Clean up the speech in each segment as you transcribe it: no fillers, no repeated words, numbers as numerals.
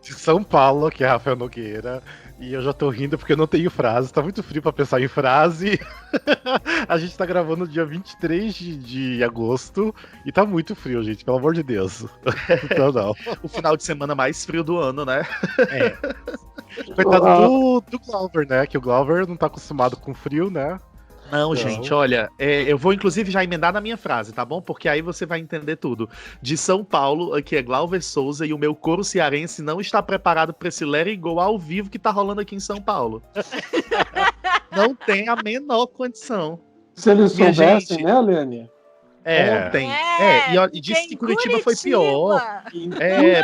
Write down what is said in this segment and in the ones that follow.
de São Paulo, que é Rafael Nogueira. E eu já tô rindo porque eu não tenho frase, tá muito frio pra pensar em frase. A gente tá gravando no dia 23 de agosto e tá muito frio, gente, pelo amor de Deus. Então não. O final de semana mais frio do ano, né? É. Coitado do Glauber, né? Que o Glauber não tá acostumado com frio, né? Não, gente, olha, eu vou inclusive já emendar na minha frase, tá bom? Porque aí você vai entender tudo. De São Paulo, aqui é Glauber Souza e o meu coro cearense não está preparado para esse Let It Go ao vivo que tá rolando aqui em São Paulo. Não tem a menor condição. Se eles Minha soubessem, gente, né, Lênia? Ontem. E disse que Curitiba foi pior.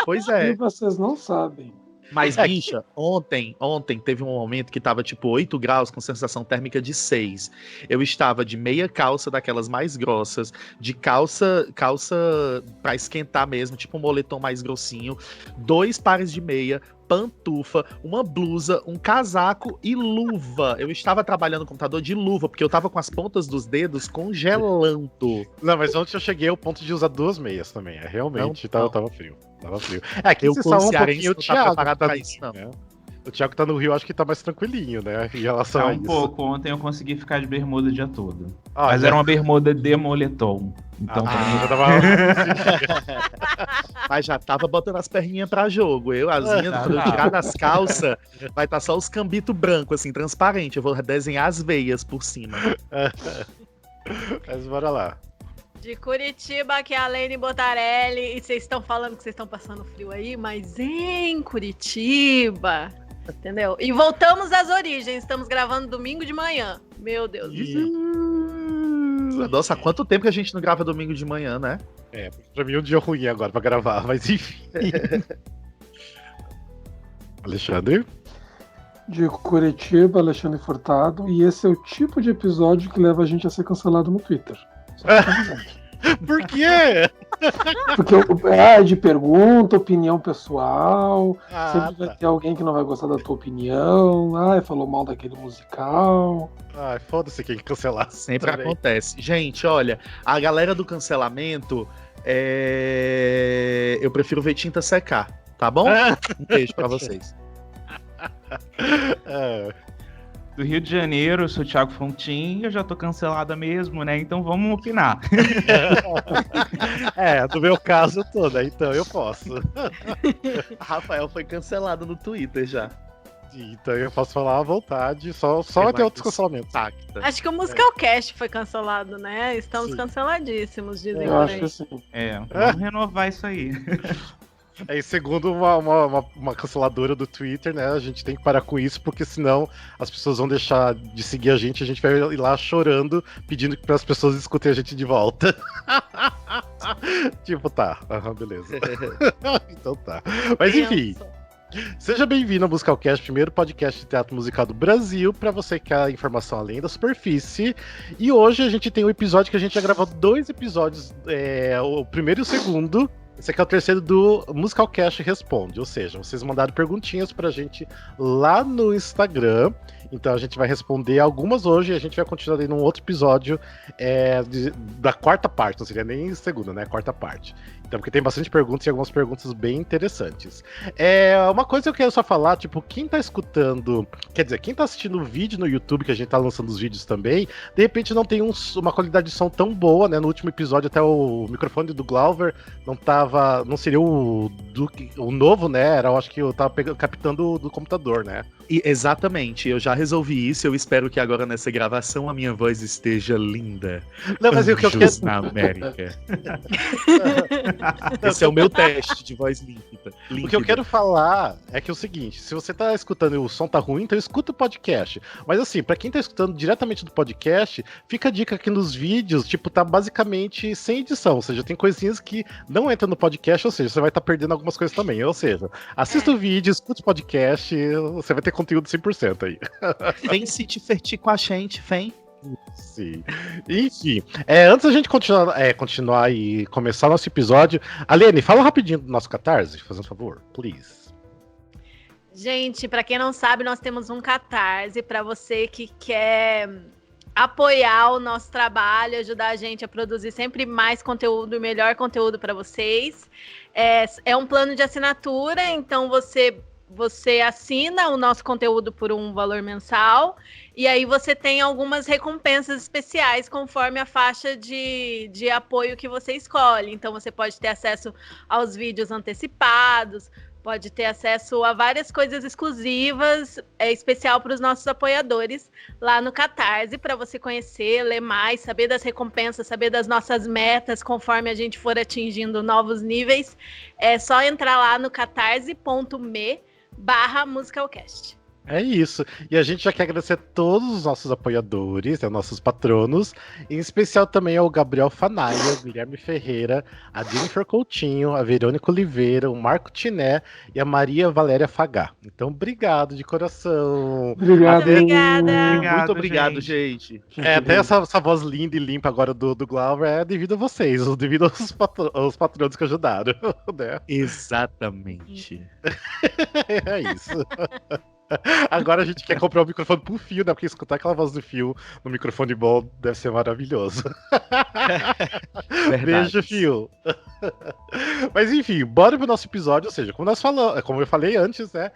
Pois é. E vocês não sabem. Mas, bicha, ontem teve um momento que tava tipo 8 graus com sensação térmica de 6. Eu estava de meia calça daquelas mais grossas, de calça pra esquentar mesmo, tipo um moletom mais grossinho, 2 pares de meia, pantufa, uma blusa, um casaco e luva. Eu estava trabalhando no computador de luva, porque eu tava com as pontas dos dedos congelando. Não, mas ontem eu cheguei ao ponto de usar 2 meias também. Realmente tava frio. Tava frio. Aqui Eu você como sabe um cearense pouquinho o não tá Thiago. preparado pra isso, não. Né? O Thiago tá no Rio, acho que tá mais tranquilinho, né? Em relação a Um isso. pouco. Ontem eu consegui ficar de bermuda o dia todo. Ah, Mas já- era uma bermuda de moletom. Então, pra mim, já tava... Mas já tava botando as perninhas pra jogo. As minhas, quando eu tirar das calças, vai estar só os cambitos brancos, assim, transparente. Eu vou desenhar as veias por cima. Mas bora lá. De Curitiba, que é a Lene Botarelli. E vocês estão falando que vocês estão passando frio aí, mas em Curitiba, entendeu? E voltamos às origens. Estamos gravando domingo de manhã. Meu Deus do céu. Nossa, há quanto tempo que a gente não grava domingo de manhã, né? Pra mim é um dia ruim agora pra gravar, mas enfim. Alexandre? De Curitiba, Alexandre Furtado. E esse é o tipo de episódio que leva a gente a ser cancelado no Twitter. Só pra avisar. Por quê? Porque é de pergunta, opinião pessoal. Sempre vai Tá. ter alguém que não vai gostar da tua opinião. Falou mal daquele musical. Ai, foda-se quem cancelar. Sempre também. acontece. Gente, olha, a galera do cancelamento, eu prefiro ver tinta secar, tá bom? Um beijo pra vocês. do Rio de Janeiro, eu sou o Thiago Fontin, eu já tô cancelada mesmo, né? Então vamos opinar. No meu caso eu tô, né? Então eu posso. Rafael foi cancelado no Twitter já. Então eu posso falar à vontade, só Tem vai ter mais outros cancelamentos. Tacta. Acho que o Musicalcast foi cancelado, né? Estamos Sim. canceladíssimos, dizem Eu por acho aí. que sim. Vamos renovar isso aí. E segundo uma canceladora do Twitter, né? A gente tem que parar com isso, porque senão as pessoas vão deixar de seguir a gente vai ir lá chorando, pedindo para as pessoas escutem a gente de volta. Tipo, tá. Beleza. Então tá. Mas enfim. Seja bem-vindo ao Musicalcast, primeiro podcast de teatro musical do Brasil, para você que quer informação além da superfície. E hoje a gente tem um episódio que a gente já gravou 2 episódios, o primeiro e o segundo. Esse aqui é o terceiro do Musicalcast Responde, ou seja, vocês mandaram perguntinhas pra gente lá no Instagram. Então a gente vai responder algumas hoje e a gente vai continuar aí num outro episódio da quarta parte, não seria nem segunda, né? Quarta parte. Então, porque tem bastante perguntas e algumas perguntas bem interessantes. Uma coisa que eu quero só falar, tipo, quem tá escutando, quer dizer, quem tá assistindo o vídeo no YouTube, que a gente tá lançando os vídeos também, de repente não tem uma qualidade de som tão boa, né? No último episódio até o microfone do Glauber não seria o novo, né? Eu acho que eu tava captando do computador, né? Exatamente, eu já resolvi isso. Eu espero que agora nessa gravação a minha voz esteja linda. Não, mas o que eu quero... na América. Esse é o meu teste de voz límpida. O que eu quero falar é que é o seguinte, se você tá escutando e o som tá ruim, então escuta o podcast. Mas assim, pra quem tá escutando diretamente do podcast, fica a dica aqui nos vídeos, tipo, tá basicamente sem edição, ou seja, tem coisinhas que não entram no podcast, ou seja, você vai estar perdendo algumas coisas também. Ou seja, assista o vídeo, escuta o podcast, você vai ter conteúdo 100% aí. Vem se divertir com a gente, vem. Sim. Enfim, antes da gente continuar e começar nosso episódio, Alene, fala rapidinho do nosso Catarse, fazendo um favor, please. Gente, para quem não sabe, nós temos um Catarse para você que quer apoiar o nosso trabalho, ajudar a gente a produzir sempre mais conteúdo e melhor conteúdo para vocês. É um plano de assinatura, então você assina o nosso conteúdo por um valor mensal e aí você tem algumas recompensas especiais conforme a faixa de apoio que você escolhe. Então você pode ter acesso aos vídeos antecipados, pode ter acesso a várias coisas exclusivas, especial para os nossos apoiadores lá no Catarse, para você conhecer, ler mais, saber das recompensas, saber das nossas metas conforme a gente for atingindo novos níveis. É só entrar lá no catarse.me/musicalcast. É isso. E a gente já quer agradecer a todos os nossos apoiadores, né, nossos patronos, em especial também ao Gabriel Fanaia, o Guilherme Ferreira, a Jennifer Coutinho, a Verônica Oliveira, o Marco Tiné e a Maria Valéria Fagá. Então, obrigado de coração. Obrigado. Obrigada. Muito obrigado, gente. Até essa voz linda e limpa agora do Glauber é devido a vocês, devido aos patronos que ajudaram. Né? Exatamente. É isso. Agora a gente quer comprar um microfone pro Fio, né? Porque escutar aquela voz do Fio no microfone bom deve ser maravilhoso. Beijo, Fio. Mas enfim, bora pro nosso episódio. Ou seja, como eu falei antes, né?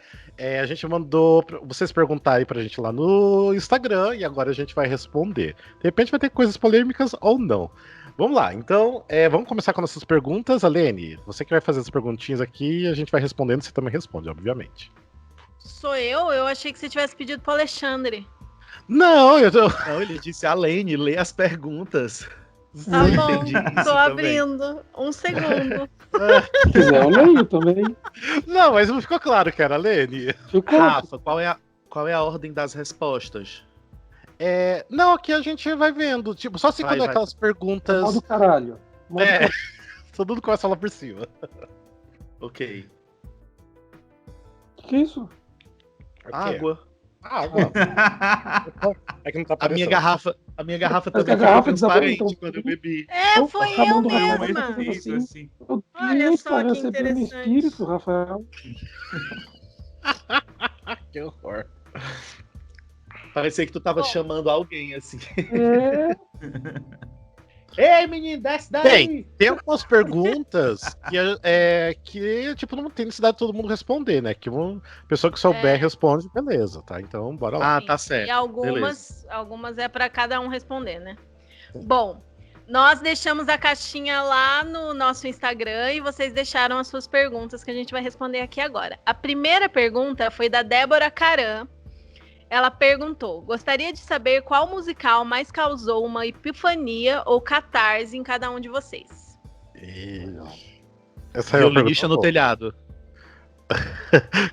A gente mandou vocês perguntarem pra gente lá no Instagram e agora a gente vai responder. De repente vai ter coisas polêmicas ou não. Vamos lá, então, vamos começar com nossas perguntas. Alene, você que vai fazer as perguntinhas aqui e a gente vai respondendo, você também responde, obviamente. Sou eu? Eu achei que você tivesse pedido pro Alexandre. Não, Não, ele disse, Alene, lê as perguntas. Tá Eu bom, entendi isso tô também. abrindo. Um segundo. Se quiser, eu leio também. Não, mas não ficou claro que era a Lene. Ficou. Rafa, qual é a ordem das respostas? Não, aqui a gente vai vendo. Tipo, só se Vai, quando é vai. aquelas perguntas. Modo caralho. Modo É, caralho. todo mundo começa a falar por cima. Ok. Que isso? Água. Água. É que não tá A minha aparecendo. garrafa Mas também a garrafa ficou transparente desapareceu. quando eu bebi. Foi Tá eu bom do Foi um Rafael. mesma. efeito, assim. Meu Olha Deus, só tá que recebendo interessante. espírito, Rafael. Que horror. Parecia que tu tava Bom. chamando alguém, assim. É. Ei, menino, desce daí! Tem algumas perguntas que tipo, não tem necessidade de todo mundo responder, né? Que uma pessoa que souber responde, beleza, tá? Então, bora lá. Ah, tá certo. E algumas é para cada um responder, né? Bom, nós deixamos a caixinha lá no nosso Instagram e vocês deixaram as suas perguntas que a gente vai responder aqui agora. A primeira pergunta foi da Débora Caran. Ela perguntou: gostaria de saber qual musical mais causou uma epifania ou catarse em cada um de vocês. Essa é uma Violinista no pergunta boa. telhado.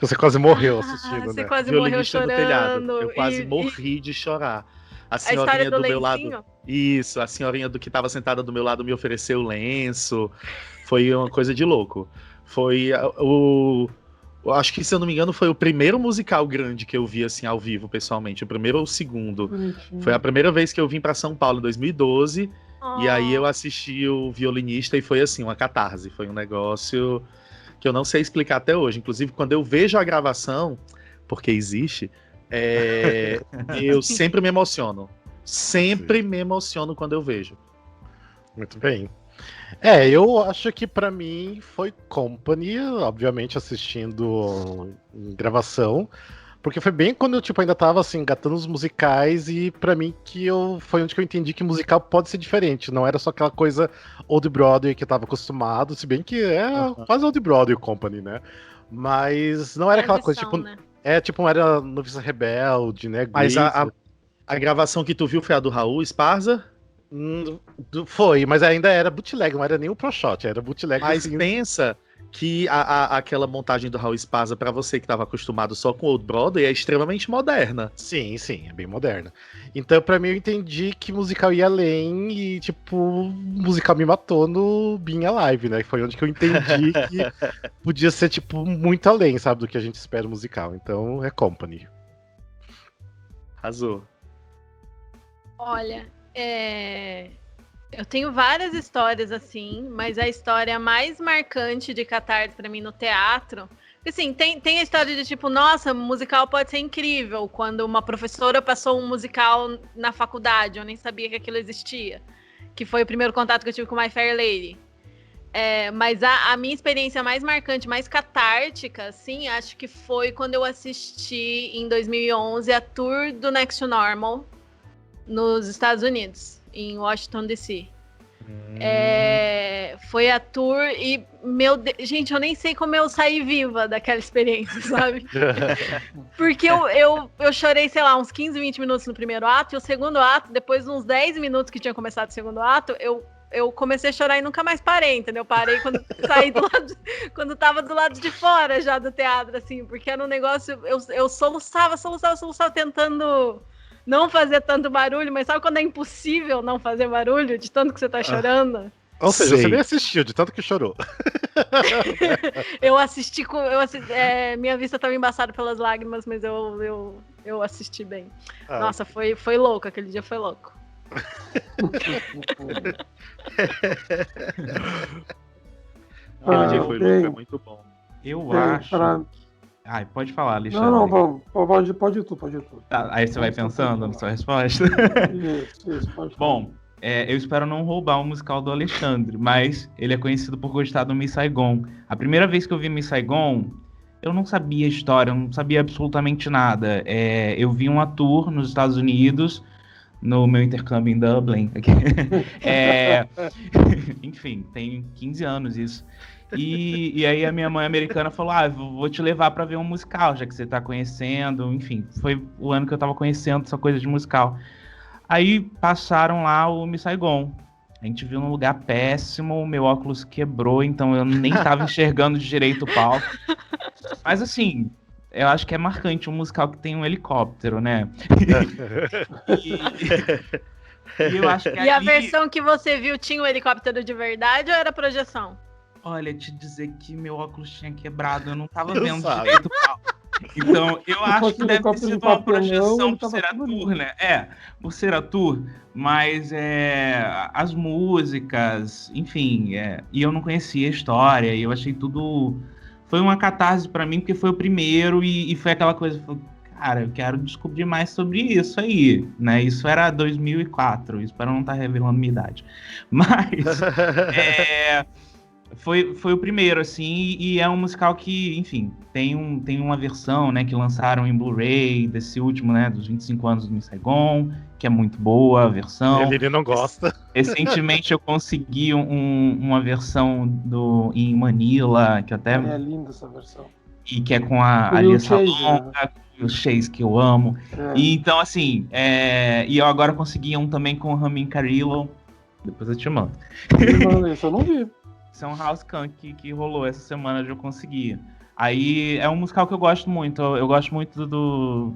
Você quase morreu assistindo, Você né? quase morreu Violinista no telhado. chorando. Eu quase e morri de chorar. A a história senhorinha do do meu lado. lencinho? Isso, a senhorinha do que tava sentada do meu lado me ofereceu o lenço. Foi uma coisa de louco. Foi eu acho que, se eu não me engano, foi o primeiro musical grande que eu vi, assim, ao vivo, pessoalmente. O primeiro ou o segundo. Bonitinho. Foi a primeira vez que eu vim pra São Paulo, em 2012. E aí Oh. eu assisti o Violinista e foi, assim, uma catarse. Foi um negócio que eu não sei explicar até hoje. Inclusive, quando eu vejo a gravação, porque existe, eu sempre me emociono. Sempre me emociono quando eu vejo. Muito bem. Eu acho que pra mim foi Company, obviamente assistindo em gravação, porque foi bem quando eu tipo, ainda tava assim, engatando os musicais e pra mim foi onde que eu entendi que musical pode ser diferente, não era só aquela coisa Old Broadway que eu tava acostumado, se bem que quase Old Broadway Company, né? Mas não era aquela coisa, tipo, né? tipo, não era Noviça Rebelde, né? Mas Grease. a gravação que tu viu foi a do Raul Esparza? Foi, mas ainda era bootleg, não era nem o Pro Shot, era bootleg. Mas assim, pensa que aquela montagem do Raul Esparza, pra você que estava acostumado só com Old Broadway, é extremamente moderna. Sim, é bem moderna. Então, pra mim, eu entendi que musical ia além e, tipo, musical me matou no Being Alive, né? Foi onde que eu entendi que podia ser, tipo, muito além, sabe, do que a gente espera musical. Então, é Company. Arrasou. Olha, eu tenho várias histórias assim, mas a história mais marcante de catarse pra mim no teatro, assim, tem a história de tipo, nossa, musical pode ser incrível, quando uma professora passou um musical na faculdade, eu nem sabia que aquilo existia, que foi o primeiro contato que eu tive com My Fair Lady. Mas a minha experiência mais marcante, mais catártica, assim, acho que foi quando eu assisti em 2011 a tour do Next Normal nos Estados Unidos, em Washington DC. Foi a tour e, meu Deus, gente, eu nem sei como eu saí viva daquela experiência, sabe? Porque eu chorei, sei lá, uns 15, 20 minutos no primeiro ato, e o segundo ato, depois de uns 10 minutos que tinha começado o segundo ato, eu comecei a chorar e nunca mais parei, entendeu? Parei quando saí quando tava do lado de fora já do teatro, assim, porque era um negócio, eu soluçava, tentando não fazer tanto barulho, mas sabe quando é impossível não fazer barulho de tanto que você tá chorando? Ou seja, você nem assistiu, de tanto que chorou. Eu assisti minha vista estava embaçada pelas lágrimas, mas eu assisti bem. Nossa, foi louco, aquele dia foi louco. Aquele dia foi louco, é muito bom. Eu acho. Ai, pode falar, Alexandre. Não, pode ir tu. Tá, aí você vai pensando na sua resposta? Isso, pode falar. Bom, eu espero não roubar o musical do Alexandre, mas ele é conhecido por gostar do Miss Saigon. A primeira vez que eu vi Miss Saigon, eu não sabia a história, eu não sabia absolutamente nada. Eu vi uma tour nos Estados Unidos, no meu intercâmbio em Dublin. Enfim, tem 15 anos isso. E aí a minha mãe americana falou, vou te levar pra ver um musical, já que você tá conhecendo. Enfim, foi o ano que eu tava conhecendo essa coisa de musical. Aí passaram lá o Miss Saigon. A gente viu num lugar péssimo, meu óculos quebrou, então eu nem tava enxergando direito o palco. Mas assim, eu acho que é marcante um musical que tem um helicóptero, né? E eu acho que a versão que você viu tinha um helicóptero de verdade ou era projeção? Olha, te dizer que meu óculos tinha quebrado, eu não tava vendo direito o palco. Então, eu acho que deve ter sido uma projeção por ser a tour, né? Por ser a tour, mas as músicas, enfim, e eu não conhecia a história, e eu achei tudo... Foi uma catarse pra mim, porque foi o primeiro, e foi aquela coisa, cara, eu quero descobrir mais sobre isso aí, né? Isso era 2004, espero não estar revelando minha idade. Mas... Foi o primeiro, assim, e é um musical que, enfim, tem uma versão, né, que lançaram em Blu-ray desse último, né, dos 25 anos do Miss Saigon, que é muito boa a versão. Ele não gosta. Recentemente eu consegui uma versão em Manila, que até... É linda essa versão. E que é com a Alia Salonga, o Chase, que eu amo. E, então, assim, e eu agora consegui um também com o Ramin Carrillo, depois eu te mando. Isso eu não vi. Isso é um house can que rolou essa semana, eu consegui. Aí é um musical que eu gosto muito. Eu gosto muito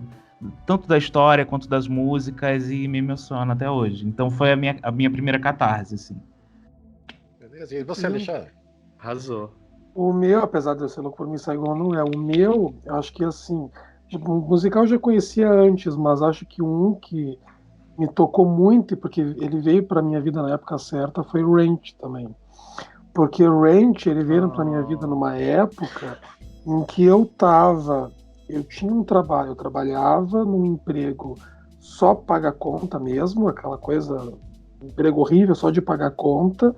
tanto da história quanto das músicas e me emociona até hoje. Então foi a minha primeira catarse, assim. Beleza. E você, Alexandre? Arrasou. O meu, apesar de eu ser louco por Miss Saigon, não é. O meu, acho que assim, tipo, o musical eu já conhecia antes, mas acho que um que me tocou muito, porque ele veio pra minha vida na época certa, foi o Rent também. Porque o Rent, ele veio pra minha vida numa época em que eu tinha um trabalho, eu trabalhava num emprego só pagar conta mesmo, aquela coisa, um emprego horrível, só de pagar conta,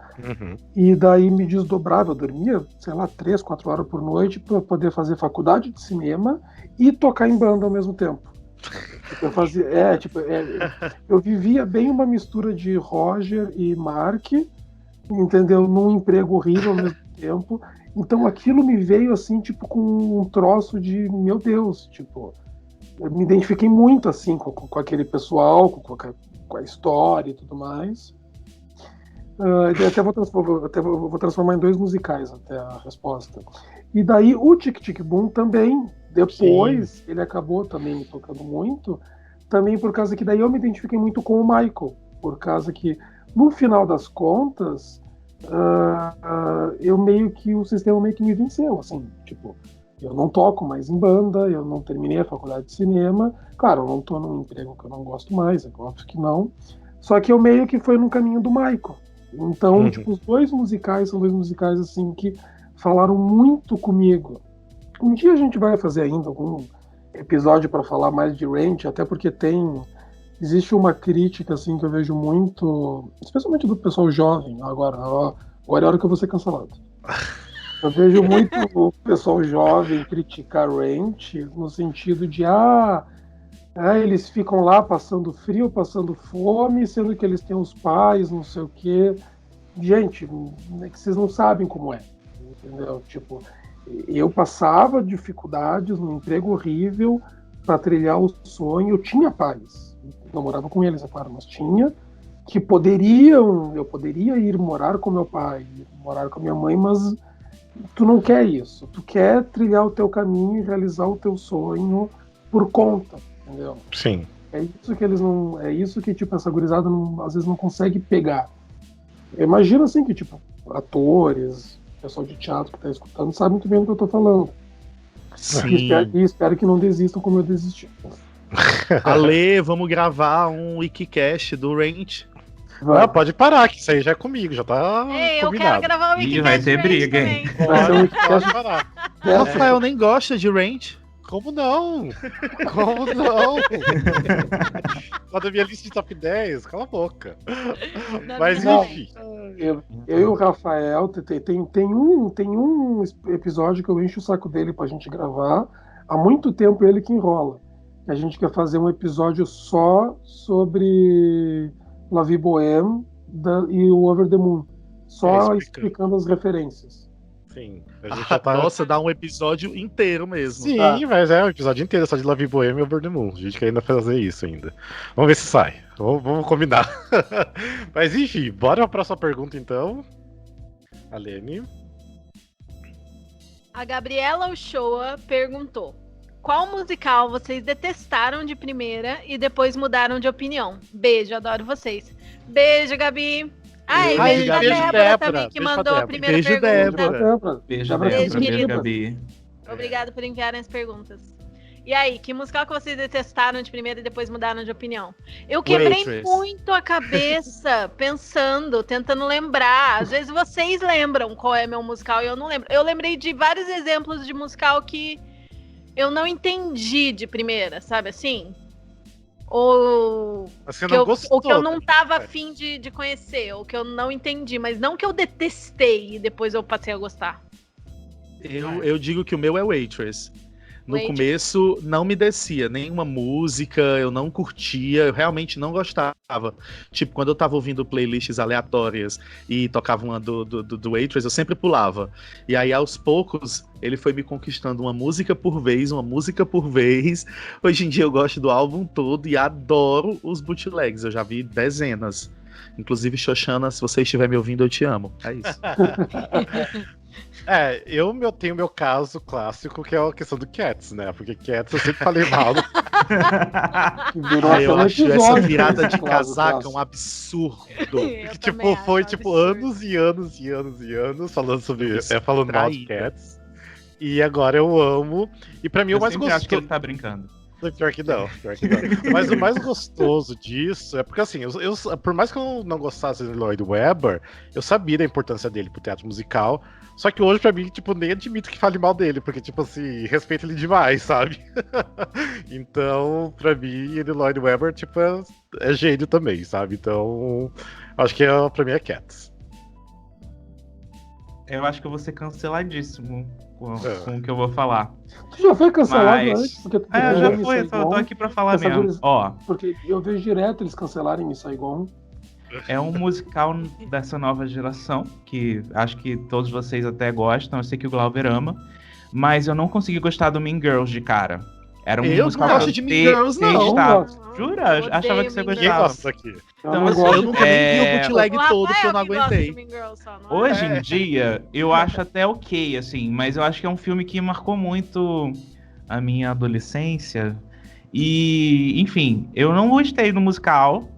e daí me desdobrava, eu dormia, sei lá, 3, 4 horas por noite para poder fazer faculdade de cinema e tocar em banda ao mesmo tempo. Eu fazia, eu vivia bem uma mistura de Roger e Mark, entendeu? Num emprego horrível ao mesmo tempo. Então aquilo me veio assim, tipo, com um troço de, meu Deus, tipo, eu me identifiquei muito assim com aquele pessoal, com a história e tudo mais. Até vou transformar em 2 musicais até a resposta. E daí o Tic Tic Boom também, depois, ele acabou também me tocando muito, também por causa que daí eu me identifiquei muito com o Michael, por causa que no final das contas, o sistema meio que me venceu, assim, tipo, eu não toco mais em banda, eu não terminei a faculdade de cinema, claro, eu não tô num emprego que eu não gosto mais, é óbvio que não, só que eu meio que fui no caminho do Michael. Então, tipo, os 2 musicais são 2 musicais, assim, que falaram muito comigo. Um dia a gente vai fazer ainda algum episódio para falar mais de Rent, até porque existe uma crítica assim que eu vejo muito, especialmente do pessoal jovem agora, Agora é a hora que eu vou ser cancelado. Eu vejo muito o pessoal jovem criticar Rent no sentido de eles ficam lá passando frio, passando fome, sendo que eles têm os pais, não sei o quê. Gente, é que vocês não sabem como é, entendeu? Tipo, eu passava dificuldades num emprego horrível para trilhar o sonho. Eu tinha pais, não morava com eles, é claro, mas tinha, que eu poderia ir morar com meu pai, morar com minha mãe, mas tu não quer isso. Tu quer trilhar o teu caminho e realizar o teu sonho por conta, entendeu? Sim. É isso que eles não. É isso que, tipo, essa gurizada às vezes não consegue pegar. Eu imagino assim que, tipo, atores, pessoal de teatro que tá escutando, sabe muito bem do que eu tô falando. Sim. E espero que não desistam como eu desisti. Ale, vamos gravar um Wikicast do Rent. Pode parar, que isso aí já é comigo, já tá Ei, eu combinado. quero gravar o Wikicast. Vai ter briga, hein? Pode parar. Rafael nem gosta de Rent. Como não? Como não? Só da minha lista de top 10, cala a boca. Mas enfim. Eu e o Rafael, tem um episódio que eu encho o saco dele pra gente gravar. Há muito tempo ele que enrola. A gente quer fazer um episódio só sobre La Vie Bohème e o Over the Moon. Só explicando as referências. Sim. A gente já tá... Nossa, dá um episódio inteiro mesmo. Sim, mas é um episódio inteiro só de La Vie Bohème e Over the Moon. A gente quer ainda fazer isso ainda. Vamos ver se sai. Vamos combinar. Mas enfim, bora pra próxima pergunta então. Alene. A Gabriela Uchoa perguntou: qual musical vocês detestaram de primeira e depois mudaram de opinião? Beijo, adoro vocês. Beijo, Gabi. E beijo da Débora também, que mandou a primeira pergunta. Beijo, Débora. Beijo, Gabi. Obrigada por enviarem as perguntas. E aí, que musical que vocês detestaram de primeira e depois mudaram de opinião? Eu quebrei muito a cabeça pensando, tentando lembrar. Às vezes vocês lembram qual é meu musical e eu não lembro. Eu lembrei de vários exemplos de musical que eu não entendi de primeira, sabe assim? Ou que eu não tava afim de conhecer, ou que eu não entendi, mas não que eu detestei e depois eu passei a gostar. Eu digo que o meu é Waitress. No começo não me descia nenhuma música, eu não curtia, eu realmente não gostava. Tipo, quando eu tava ouvindo playlists aleatórias e tocava uma do Waitress, eu sempre pulava. E aí, aos poucos, ele foi me conquistando uma música por vez. Hoje em dia eu gosto do álbum todo e adoro os bootlegs, eu já vi dezenas. Inclusive, Xoxana, se você estiver me ouvindo, eu te amo. É isso. Eu tenho meu caso clássico, que é a questão do Cats, né? Porque Cats eu sempre falei mal. Eu acho essa virada de casaca um absurdo. Foi anos e anos e anos e anos falando falando mal de Cats. E agora eu amo. E pra mim o mais gostoso. Acho que ele tá brincando. Pior que não. Mas o mais gostoso disso é porque, assim, por mais que eu não gostasse de Lloyd Webber, eu sabia da importância dele pro teatro musical. Só que hoje, pra mim, tipo, nem admito que fale mal dele, porque, tipo assim, respeito ele demais, sabe? Então, pra mim, ele, Lloyd Webber, tipo, é gênio também, sabe? Então, acho que pra mim é Cats. Eu acho que eu vou ser canceladíssimo com o que eu vou falar. Tu já foi cancelado antes? Porque tu já foi, eu tô aqui pra falar mesmo. Porque eu vejo direto eles cancelarem Miss Saigon. É um musical dessa nova geração, que acho que todos vocês até gostam, eu sei que o Glauber ama, mas eu não consegui gostar do Mean Girls de cara. Era um musical não gosto de Mean Girls, não. Jura? Achava que você gostava. Então, eu nunca nem vi o bootleg todo, que eu não aguentei. Hoje em dia, eu acho até ok, assim, mas eu acho que é um filme que marcou muito a minha adolescência. E, enfim, eu não gostei do musical.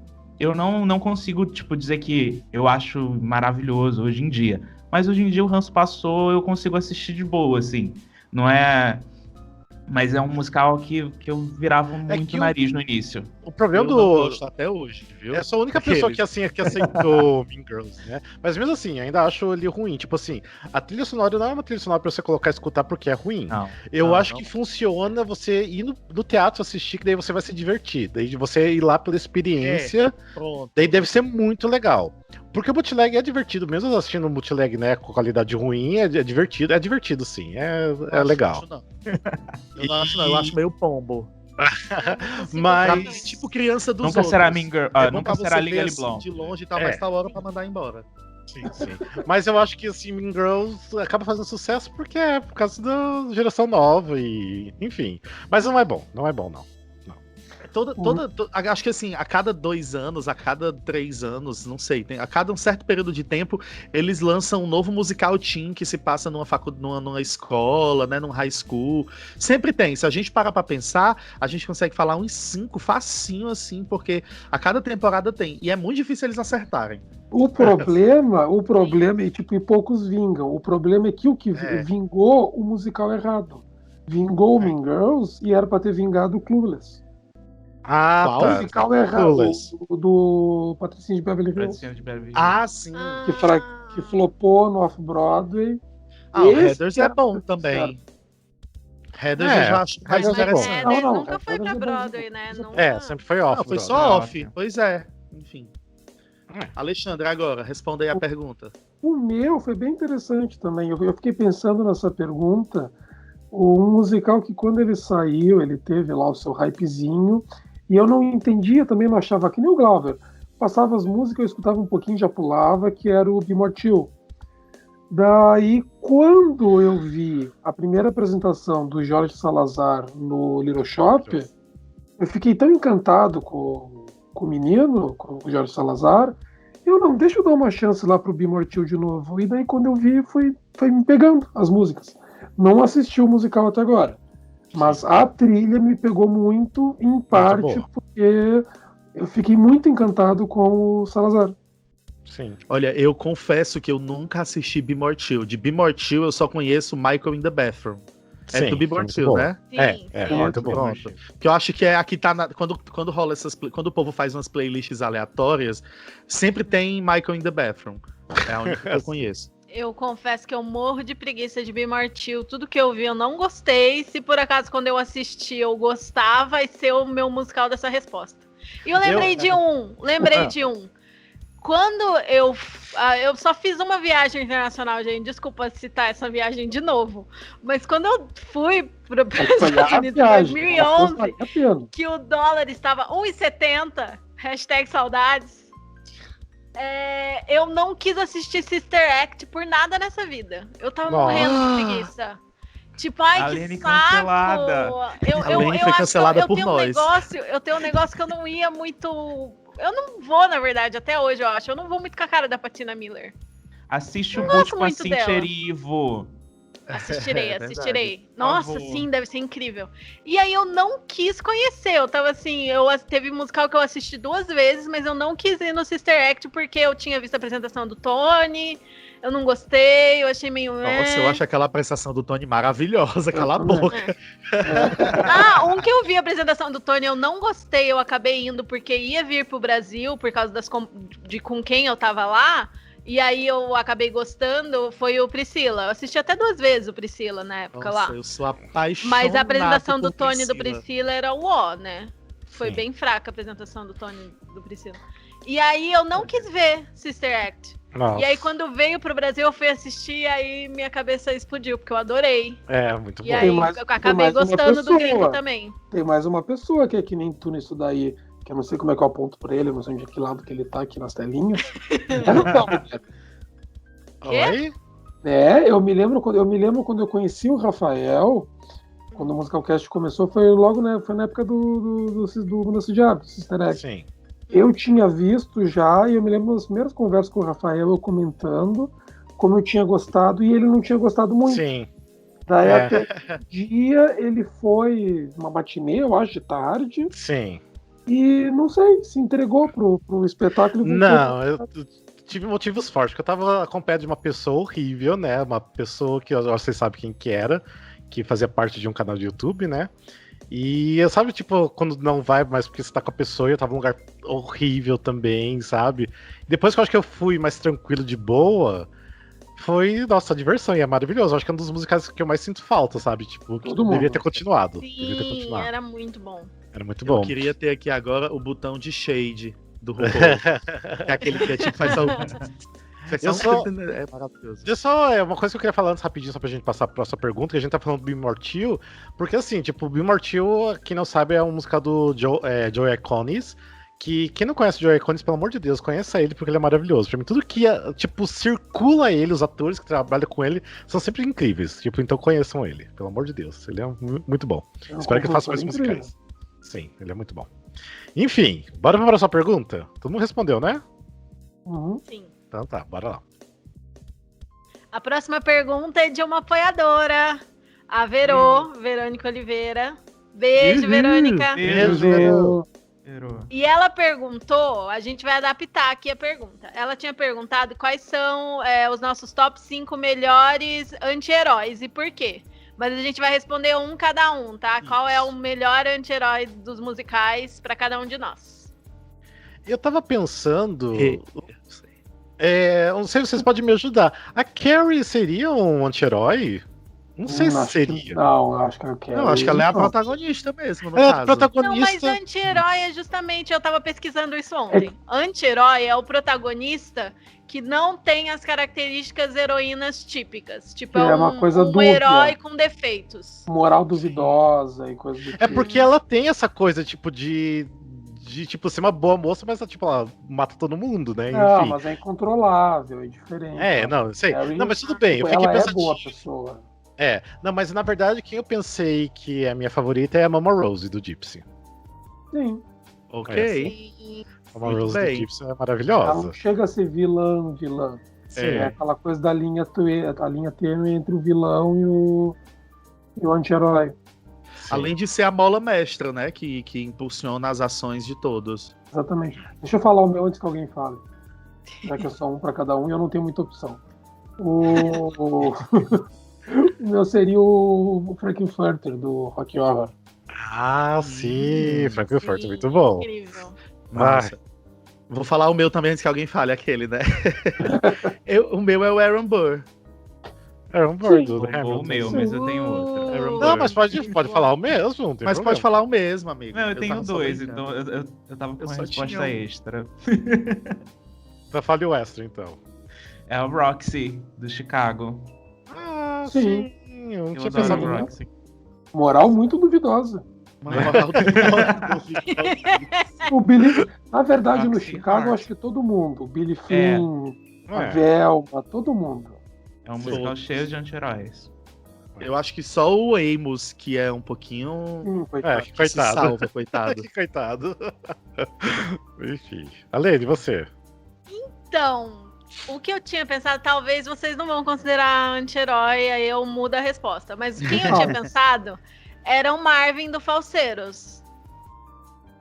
Eu não consigo, tipo, dizer que eu acho maravilhoso hoje em dia. Mas hoje em dia o ranço passou, eu consigo assistir de boa, assim. Não é... Mas é um musical que eu virava muito nariz no início. O problema eu não gosto até hoje, viu? É só a única pessoa que aceitou Mean Girls, né? Mas mesmo assim, ainda acho ele ruim. Tipo assim, a trilha sonora não é uma trilha sonora pra você colocar e escutar porque é ruim. Eu acho que funciona você ir no teatro assistir, que daí você vai se divertir. Daí você ir lá pela experiência, daí deve ser muito legal. Porque o bootleg é divertido, mesmo assistindo um bootleg, né, com qualidade ruim, é divertido sim, é legal. Eu não acho não, eu acho meio pombo. Mas tipo criança dos Nunca outros. será Mean Girl, É bom nunca pra será você Legally ver assim, Blonde. de longe e tal, mas tá hora pra mandar embora. Sim. Mas eu acho que assim, Mean Girls acaba fazendo sucesso porque é por causa da geração nova e enfim. Mas não é bom não. Acho que assim, a cada 2 anos, a cada 3 anos, não sei, a cada um certo período de tempo, eles lançam um novo musical teen que se passa numa escola, né, num high school. Sempre tem. Se a gente parar pra pensar, a gente consegue falar uns 5 facinho assim, porque a cada temporada tem. E é muito difícil eles acertarem. O problema é tipo, e poucos vingam. O problema é que o que vingou o musical errado. Vingou o Mean Girls e era pra ter vingado o Clueless. Ah, O musical errado, o do Patricinha de Beverly Hills. Sim. Que flopou no Off-Broadway. O Heathers é bom também. Heathers eu já acho mais interessante. Nunca foi pra Broadway, né? Sempre foi off. Não, foi só off. Pois é. Enfim. Alexandre, agora, responda aí a pergunta. O meu foi bem interessante também. Eu fiquei pensando nessa pergunta. Um musical que quando ele saiu, ele teve lá o seu hypezinho. E eu não entendia também, não achava que nem o Glauber. Passava as músicas, eu escutava um pouquinho, já pulava, que era o Be More Chill. Daí, quando eu vi a primeira apresentação do Jorge Salazar no Little Shop, eu fiquei tão encantado com o menino, com o Jorge Salazar, deixa eu dar uma chance lá pro Be More Chill de novo. E daí, quando eu vi, foi me pegando as músicas. Não assisti o musical até agora. Mas a trilha me pegou muito, em parte, porque eu fiquei muito encantado com o Salazar. Sim. Olha, eu confesso que eu nunca assisti Be More Chill. De Be More Chill eu só conheço Michael in the Bathroom. É do Be More Chill, né? É muito bom. Pronto. Que eu acho que é aqui tá quando rola quando o povo faz umas playlists aleatórias, sempre tem Michael in the Bathroom. É a única que eu conheço. Eu confesso que eu morro de preguiça de Be More Chill. Tudo que eu vi eu não gostei. Se por acaso quando eu assisti eu gostar, vai ser o meu musical dessa resposta. E eu lembrei de um. Quando eu só fiz uma viagem internacional, gente. Desculpa citar essa viagem de novo. Mas quando eu fui para os Estados Unidos em 2011, que o dólar estava 1,70, #saudades. Eu não quis assistir Sister Act por nada nessa vida. Eu tava morrendo de preguiça. Tipo, ai, que saco! Cancelada. Alene foi cancelada por nós. Eu tenho um negócio que eu não ia muito... Eu não vou, na verdade, até hoje, eu acho. Eu não vou muito com a cara da Patina Miller. Assiste o Boot com a Cynthia Erivo. Assistirei. Nossa, sim, deve ser incrível. E aí eu não quis conhecer. Eu tava assim, teve musical que eu assisti 2 vezes, mas eu não quis ir no Sister Act porque eu tinha visto a apresentação do Tony. Eu não gostei, eu achei meio... Nossa, eu acho aquela apresentação do Tony maravilhosa, cala a boca. Um que eu vi a apresentação do Tony, eu não gostei, eu acabei indo porque ia vir pro Brasil, por causa de com quem eu tava lá. E aí eu acabei gostando, foi o Priscila. Eu assisti até 2 vezes o Priscila na época. Nossa, lá. Eu sou apaixonado. Mas a apresentação do Tony Priscila. do Priscila era o ó, né? Foi bem fraca a apresentação do Tony do Priscila. E aí eu não quis ver Sister Act. Nossa. E aí quando veio pro Brasil eu fui assistir, aí minha cabeça explodiu, porque eu adorei. Muito bom. E aí eu acabei gostando do gringo também. Tem mais uma pessoa que é que nem tu nisso daí. Que eu não sei como é que eu aponto pra ele, eu não sei de que lado que ele tá aqui nas telinhas. Oi? Eu me lembro quando eu conheci o Rafael, quando o Musicalcast começou, foi logo, né? Foi na época do Mudança de Hábitos, Sister Act. Sim. Eu tinha visto já, e eu me lembro das primeiras conversas com o Rafael, eu comentando como eu tinha gostado, e ele não tinha gostado muito. Sim. Daí até um dia ele foi uma matinê, eu acho, de tarde. Sim. E, não sei, se entregou pro espetáculo. Não, eu tive motivos fortes, porque eu tava com o pé de uma pessoa horrível, né? Uma pessoa que vocês sabem quem que era, que fazia parte de um canal de YouTube, né? E eu sabe, tipo, quando não vai mais porque você tá com a pessoa, eu tava num lugar horrível também, sabe? Depois que eu acho que eu fui mais tranquilo, de boa, foi, nossa, diversão, e é maravilhoso. Eu acho que é um dos musicais que eu mais sinto falta, sabe? Tipo, que devia ter continuado. Sim, era muito bom. Era muito bom. Eu queria ter aqui agora o botão de shade. do RuPaul. É aquele que é tipo, faz algo. É maravilhoso. Uma coisa que eu queria falar antes rapidinho, só pra gente passar pra próxima pergunta, que a gente tá falando do Be More Chill, porque assim, tipo, o Be More Chill, quem não sabe, é uma música do Joey Iconis, que quem não conhece o Joey Iconis, pelo amor de Deus, conheça ele, porque ele é maravilhoso. Pra mim, tudo que, tipo, circula ele, os atores que trabalham com ele, são sempre incríveis. Tipo, então conheçam ele, pelo amor de Deus. Ele é muito bom. Espero que ele faça mais musicais. Sim, ele é muito bom. Enfim, bora pra próxima pergunta? Todo mundo respondeu, né? Uhum. Sim. Então tá, bora lá. A próxima pergunta é de uma apoiadora, a Verônica Oliveira. Beijo, Verônica. Beijo. E ela perguntou, a gente vai adaptar aqui a pergunta. Ela tinha perguntado quais são os nossos top 5 melhores anti-heróis e por quê. Mas a gente vai responder um cada um, tá? Qual é o melhor anti-herói dos musicais pra cada um de nós? Eu tava pensando... não sei se vocês podem me ajudar. A Carrie seria um anti-herói? Não sei se seria. Não, eu acho que a Carrie... Não, acho que ela é a protagonista mesmo, no caso. Não, mas anti-herói é justamente... Eu tava pesquisando isso ontem. Anti-herói é o protagonista que não tem as características heroínas típicas. Tipo, é uma coisa um herói com defeitos. Moral duvidosa e coisa do tipo. É porque ela tem essa coisa, tipo, de tipo, ser uma boa moça, mas tipo, ela mata todo mundo, né? Não, enfim. Mas é incontrolável, é diferente. Não, sei. Carrie, não, mas tudo bem, eu fiquei ela pensando. É boa pessoa. Não, mas na verdade, quem eu pensei que é a minha favorita é a Mama Rose do Gypsy. Sim. Ok. A Mama Rose do Gypsy é maravilhosa. Ela não chega a ser vilã. É aquela coisa da linha tênue entre o vilão e o anti-herói. Além de ser a mola mestra, né? Que impulsiona as ações de todos. Exatamente. Deixa eu falar o meu antes que alguém fale. Já que é só um pra cada um e eu não tenho muita opção. O meu seria o Frank-N-Furter, do Rock Horror. Ah, sim. Frank-N-Furter, muito bom. Incrível. Nossa. Vou falar o meu também antes que alguém fale, aquele, né? O meu é o Aaron Burr. Aaron Burr, o meu, mas eu tenho outro. Não, mas pode falar o mesmo, não tem Mas problema. Pode falar o mesmo, amigo. Não, eu tenho dois, então eu tava com uma resposta extra. Então fale o extra, então. É a Roxy, do Chicago. Ah, sim. Eu não tinha pensado adoro no Roxy. Moral muito duvidosa. O Billy, na verdade, no Chicago, acho que todo mundo. O Billy Flynn, a Velma, todo mundo. É um musical cheio de anti-heróis. Eu acho que só o Amos, que é um pouquinho. Coitado. Coitado. Se salva, coitado. Coitado. Enfim. Alene, você? Então, o que eu tinha pensado, talvez vocês não vão considerar anti-herói, aí eu mudo a resposta. Mas quem eu tinha pensado era o Marvin do Falseiros.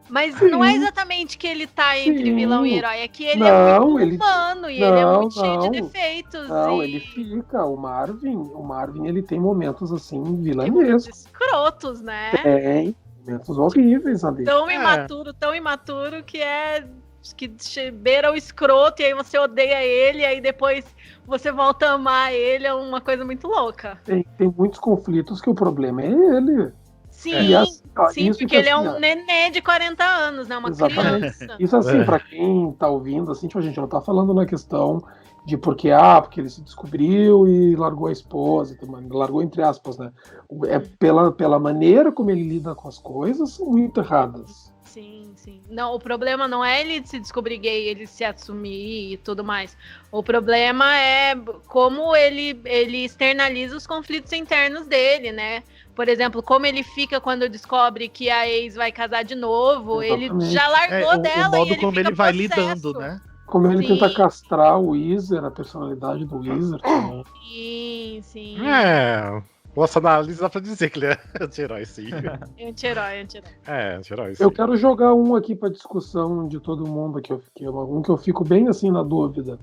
Mas não é exatamente que ele tá entre vilão e herói, é que ele é muito humano e ele é muito cheio de defeitos. Não, ele fica. O Marvin, ele tem momentos assim, vilanescos. Escrotos, né? Tem momentos horríveis ali. Tão imaturo que beira o escroto e aí você odeia ele e aí depois você volta a amar ele, é uma coisa muito louca. Tem muitos conflitos que o problema é ele. Sim, sim, porque ele é um nenê de 40 anos, né? Uma criança. Isso assim, pra quem tá ouvindo, assim, tipo, a gente não tá falando na questão de porque ele se descobriu e largou a esposa, largou entre aspas, né? É pela maneira como ele lida com as coisas, muito erradas. Sim. Não, o problema não é ele se descobrir gay, ele se assumir e tudo mais. O problema é como ele externaliza os conflitos internos dele, né? Por exemplo, como ele fica quando descobre que a ex vai casar de novo. Exatamente. Ele já largou dela. O modo e ele como ele vai lidando, né? Como ele tenta castrar o Weezer, a personalidade do Weezer. Sim. Nossa análise dá pra dizer que ele é anti-herói, sim. Anti-herói. Anti-herói, sim. Eu quero jogar um aqui pra discussão de todo mundo, um que eu fico bem assim na dúvida.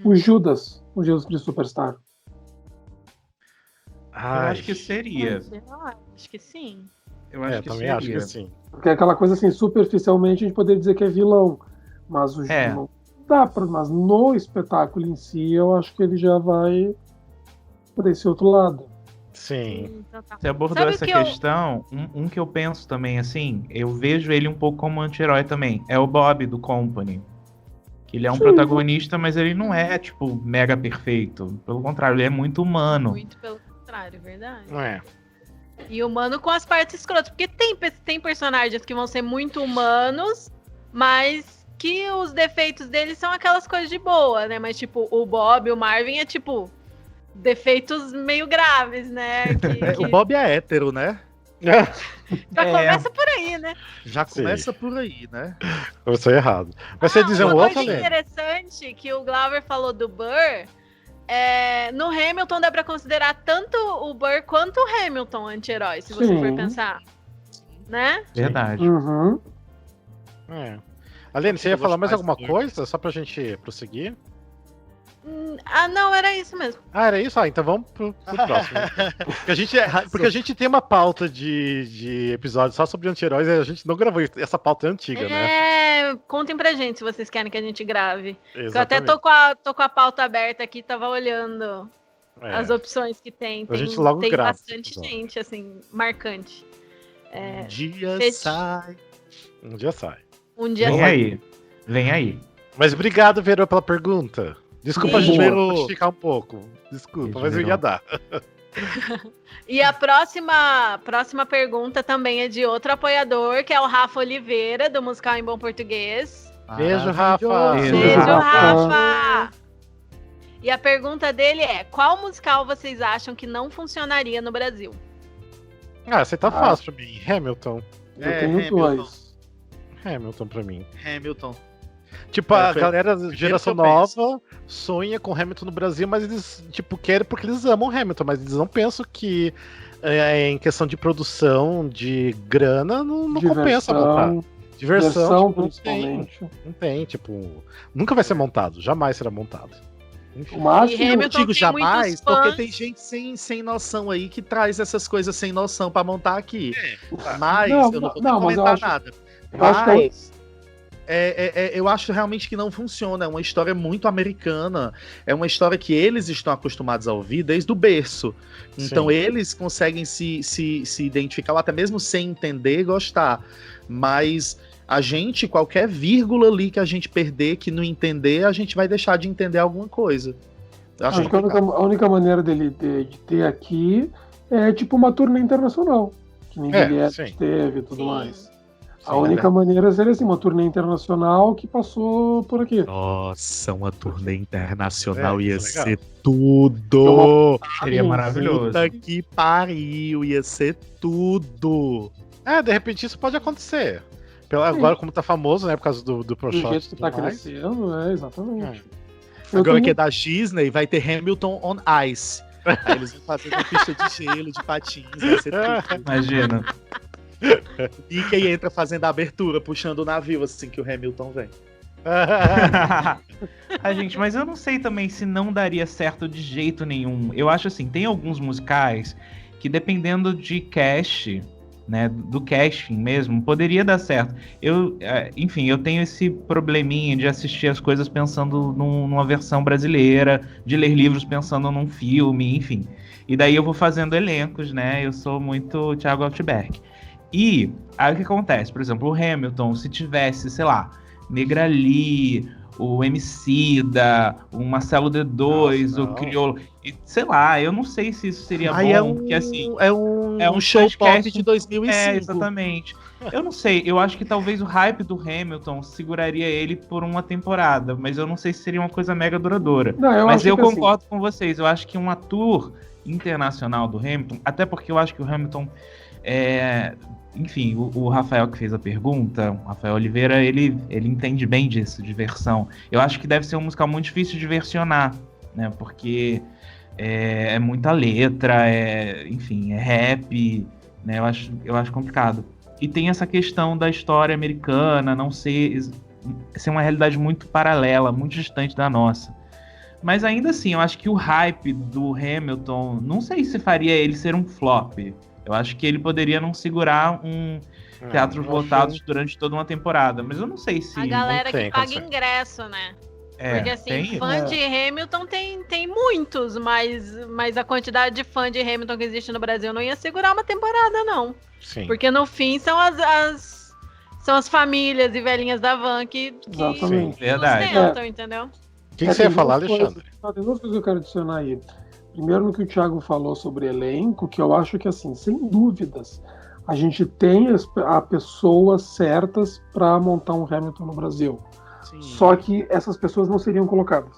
O Judas, o Jesus Cristo Superstar. Eu acho que seria. Acho que sim. Eu acho que também seria. acho que sim. Porque é aquela coisa assim, superficialmente a gente poderia dizer que é vilão. Mas o não dá pra. Mas no espetáculo em si, eu acho que ele já vai pra esse outro lado. Sim. Então tá. Você abordou Sabe essa que eu- questão, um que eu penso também, assim, eu vejo ele um pouco como anti-herói também, é o Bob do Company. Que ele é um Sim. protagonista, mas ele não é, tipo, mega perfeito. Pelo contrário, ele é muito humano. Muito pelo contrário, verdade. É. E humano com as partes escrotas. Porque tem personagens que vão ser muito humanos, mas que os defeitos deles são aquelas coisas de boa, né? Mas, tipo, o Bob, o Marvin é, tipo, defeitos meio graves, né? O Bob é hétero, né? Já começa por aí, né? Já Sim. começa por aí, né? Começou errado. Vai você dizer um Uma outro, coisa Lene? interessante que o Glauber falou do Burr, no Hamilton dá pra considerar tanto o Burr quanto o Hamilton anti-herói, se você Sim. for pensar. Né? Verdade. Uhum. É. Alene, você ia falar mais alguma coisa? Só pra gente prosseguir? Não, era isso mesmo. Era isso? Então vamos pro próximo. Porque a gente tem uma pauta de episódios só sobre anti-heróis e a gente não gravou isso. Essa pauta é antiga, né? Contem pra gente se vocês querem que a gente grave. Exatamente. Eu até tô com a pauta aberta aqui, tava olhando as opções que tem. A gente logo tem grava bastante esse episódio. gente, assim, marcante. Um dia fech- sai. Um dia sai. Um dia Vem aí. Vem aí. Mas obrigado, Verô, pela pergunta. Desculpa a Sim. gente Verô. esticar um pouco. Desculpa, Beijo, mas eu Verô. ia dar. E a próxima pergunta também é de outro apoiador, que é o Rafa Oliveira, do Musical em Bom Português. Beijo, Rafa. Beijo, Beijo, Rafa. Rafa! E a pergunta dele é: qual musical vocês acham que não funcionaria no Brasil? Você tá fácil pra mim. Hamilton. Eu tenho dois. Hamilton pra mim. Hamilton. Tipo, a foi galera geração que eu penso. nova sonha com Hamilton no Brasil, mas eles, tipo, querem porque eles amam Hamilton, mas eles não pensam que em questão de produção, de grana, não compensa montar. Diversão, tipo, principalmente. não tem, tipo, nunca vai ser montado, jamais será montado. Enfim. O máximo. E Eu Hamilton digo tem jamais, muitos fãs. porque tem gente sem noção aí que traz essas coisas sem noção pra montar aqui. Mas Não, eu não vou não, mas eu comentar acho- nada. eu acho que Mas eu acho realmente que não funciona. É uma história muito americana. É uma história que eles estão acostumados a ouvir desde o berço. Então Sim. eles conseguem se identificar, ou até mesmo sem entender, gostar. Mas a gente, qualquer vírgula ali que a gente perder, que não entender, a gente vai deixar de entender alguma coisa. Eu acho Acho que complicado. a única maneira dele de ter aqui é tipo uma turnê internacional. Que nem Juliette sim. teve e tudo Sim. mais. A Sim, única maneira seria assim, uma turnê internacional que passou por aqui. Nossa, uma turnê internacional ia isso é ser tudo! Seria maravilhoso. Puta que pariu, ia ser tudo! De repente isso pode acontecer. Agora, como tá famoso, né, por causa do Do ProShot jeito e que tudo tá mais. crescendo, exatamente. Eu Agora tenho- que é da Disney, vai ter Hamilton on Ice. Aí eles vão fazer uma pista de gelo, de patins, vai ser tudo. Imagina. E quem entra fazendo a abertura, puxando o navio assim que o Hamilton vem. Gente, mas eu não sei também se não daria certo de jeito nenhum. Eu acho assim, tem alguns musicais que dependendo de cast, né, do casting mesmo, poderia dar certo. Enfim, eu tenho esse probleminha de assistir as coisas pensando numa versão brasileira, de ler livros pensando num filme, enfim. E daí eu vou fazendo elencos, né? Eu sou muito Thiago Altberg. E aí o que acontece? Por exemplo, o Hamilton, se tivesse, sei lá, Negrali, o Emicida, o Marcelo D2, Nossa, o não. Criolo, e, sei lá, eu não sei se isso seria Aí bom, porque assim, é um é um show pop podcast- de 2005. exatamente. Eu não sei, eu acho que talvez o hype do Hamilton seguraria ele por uma temporada, mas eu não sei se seria uma coisa mega duradoura. Não, eu Mas acho eu que, assim, concordo com vocês, eu acho que um ator internacional do Hamilton, até porque eu acho que o Hamilton enfim, o Rafael que fez a pergunta, o Rafael Oliveira, ele entende bem disso, de versão. Eu acho que deve ser um musical muito difícil de versionar, né? Porque é muita letra, enfim, é rap, né? Eu acho complicado. E tem essa questão da história americana não ser uma realidade muito paralela, muito distante da nossa. Mas ainda assim, eu acho que o hype do Hamilton, não sei se faria ele ser um flop. Eu acho que ele poderia não segurar um teatros lotados durante toda uma temporada. Mas eu não sei se... A galera tem que paga condição. ingresso, né? Porque assim, fã de Hamilton tem muitos, mas a quantidade de fã de Hamilton que existe no Brasil não ia segurar uma temporada, não. Sim. Porque no fim são as famílias e velhinhas da van que sustentam, entendeu? O que você ia falar, Alexandre? Tem duas coisas que eu quero adicionar aí. Primeiro, no que o Thiago falou sobre elenco, que eu acho que, assim, sem dúvidas, a gente tem as pessoas certas para montar um Hamilton no Brasil. Sim. Só que essas pessoas não seriam colocadas.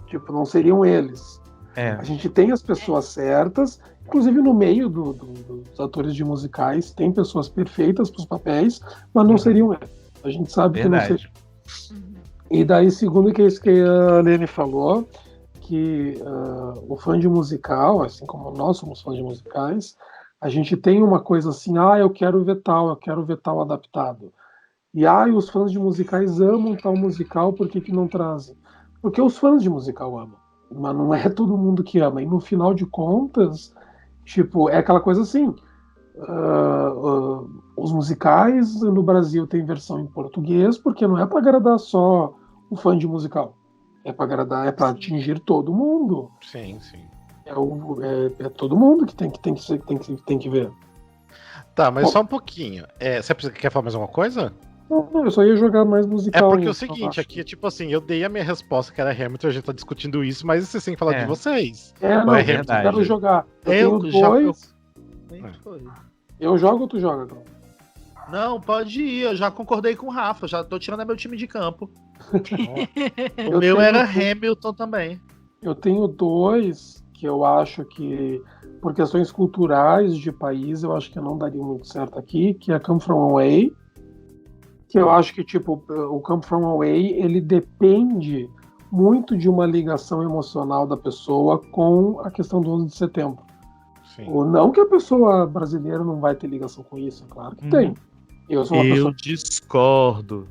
Tipo, não seriam eles. A gente tem as pessoas certas, inclusive no meio dos atores de musicais, tem pessoas perfeitas para os papéis, mas não seriam eles. A gente sabe que não seriam. E daí, segundo que é isso que a Lene falou, que o fã de musical, assim como nós somos fãs de musicais, a gente tem uma coisa assim, eu quero ver tal adaptado. E os fãs de musicais amam tal musical, por que não trazem? Porque os fãs de musical amam, mas não é todo mundo que ama. E no final de contas, tipo, é aquela coisa assim, os musicais no Brasil têm versão em português, porque não é para agradar só o fã de musical. É para agradar, é para atingir todo mundo. Sim. É todo mundo que tem que ver. Tá, mas só um pouquinho. Você quer falar mais alguma coisa? Não, eu só ia jogar mais musical. É porque é o seguinte, aqui, tipo assim, eu dei a minha resposta, que era Hamilton, a gente tá discutindo isso, mas vocês têm que falar de vocês. Não, eu quero jogar. Eu tenho dois. Eu jogo ou tu joga, Cláudio? Não, pode ir, eu já concordei com o Rafa, já tô tirando meu time de campo. O meu era Hamilton também. Eu tenho dois que eu acho que, por questões culturais de país, eu acho que não daria muito certo aqui, que é Come From Away, que eu acho que, tipo, o Come From Away, ele depende muito de uma ligação emocional da pessoa com a questão do 11 de setembro. Sim. Ou não que a pessoa brasileira não vai ter ligação com isso, claro que tem. Eu discordo.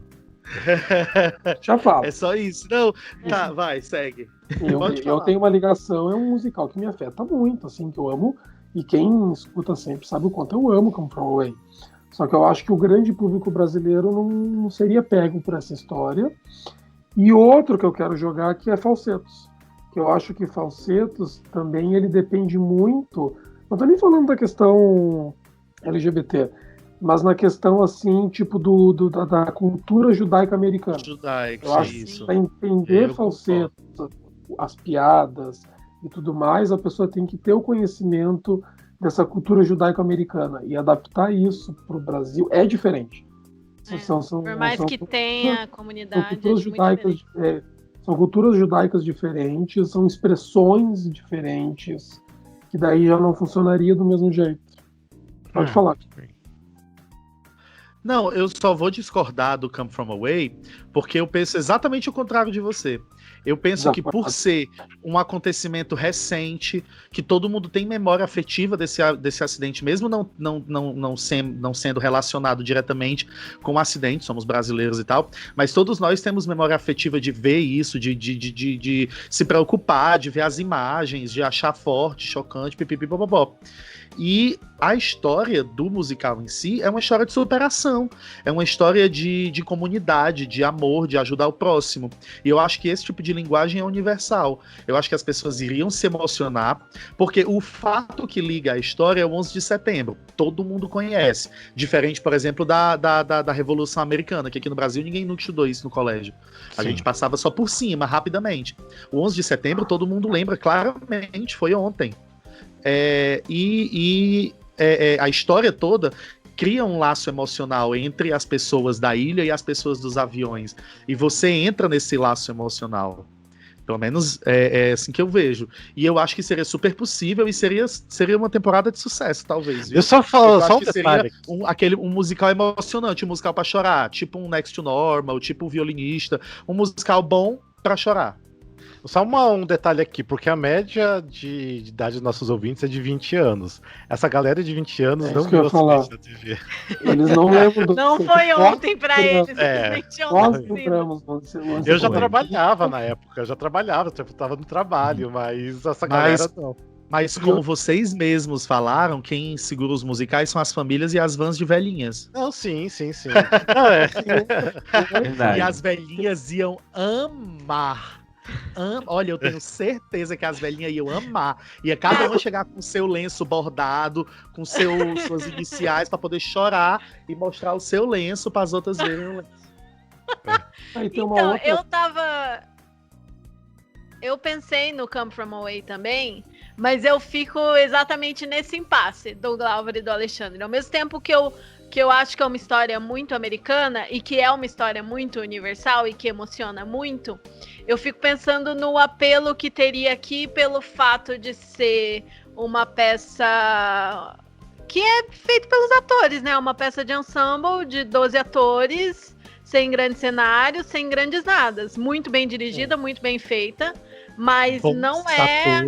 Já falo. É só isso. Não, tá, vai, segue. Eu tenho uma ligação, é um musical que me afeta muito, assim, que eu amo, e quem escuta sempre sabe o quanto eu amo Come From Away. Só que eu acho que o grande público brasileiro não seria pego por essa história. E outro que eu quero jogar aqui é Falsetos. Que eu acho que Falsetos também ele depende muito. Não estou nem falando da questão LGBT, mas na questão assim, tipo, da cultura judaica americana. Eu acho que para entender Falsetos, as piadas e tudo mais, a pessoa tem que ter o conhecimento dessa cultura judaico-americana, e adaptar isso para o Brasil é diferente. Por mais que tenha comunidade, são culturas judaicas diferentes, são expressões diferentes, que daí já não funcionaria do mesmo jeito. Pode falar. Não, eu só vou discordar do Come From Away porque eu penso exatamente o contrário de você. Eu penso que por ser um acontecimento recente, que todo mundo tem memória afetiva desse acidente, mesmo não sendo relacionado diretamente com o acidente, somos brasileiros e tal, mas todos nós temos memória afetiva de ver isso, de se preocupar, de ver as imagens, de achar forte, chocante, pipipipopopó. E a história do musical em si é uma história de superação, é uma história de comunidade, de amor, de ajudar o próximo. E eu acho que esse tipo de linguagem é universal. Eu acho que as pessoas iriam se emocionar, porque o fato que liga a história é o 11 de setembro. Todo mundo conhece. Diferente, por exemplo, da Revolução Americana, que aqui no Brasil ninguém nunca estudou isso no colégio. A gente passava só por cima, rapidamente. O 11 de setembro todo mundo lembra claramente, foi ontem. A história toda cria um laço emocional entre as pessoas da ilha e as pessoas dos aviões. E você entra nesse laço emocional. Pelo menos é assim que eu vejo. E eu acho que seria super possível e seria uma temporada de sucesso, talvez. Viu? Eu só falo, só um detalhe. Um musical emocionante, um musical pra chorar. Tipo um Next to Normal, tipo um Violinista. Um musical bom pra chorar. Só um detalhe aqui, porque a média de idade dos nossos ouvintes é de 20 anos. Essa galera de 20 anos não viu a na TV. Eles não lembram Não foi ontem pra eles, simplesmente ontem. Eu já trabalhava na época, eu tava no trabalho, mas essa galera não. Mas como vocês mesmos falaram, quem segura os musicais são as famílias e as vans de velhinhas. Não, sim. E as velhinhas iam amar. Olha, eu tenho certeza que as velhinhas iam amar. Ia cada uma chegar com seu lenço bordado, com suas iniciais, pra poder chorar e mostrar o seu lenço para as outras verem o lenço. Aí tem uma Então, outra... eu pensei no Come From Away também, mas eu fico exatamente nesse impasse do Glauber e do Alexandre. Ao mesmo tempo que eu acho que é uma história muito americana e que é uma história muito universal e que emociona muito, eu fico pensando no apelo que teria aqui pelo fato de ser uma peça que é feita pelos atores, né? Uma peça de ensemble de 12 atores, sem grandes cenários, sem grandes nadas. Muito bem dirigida, muito bem feita, mas não é...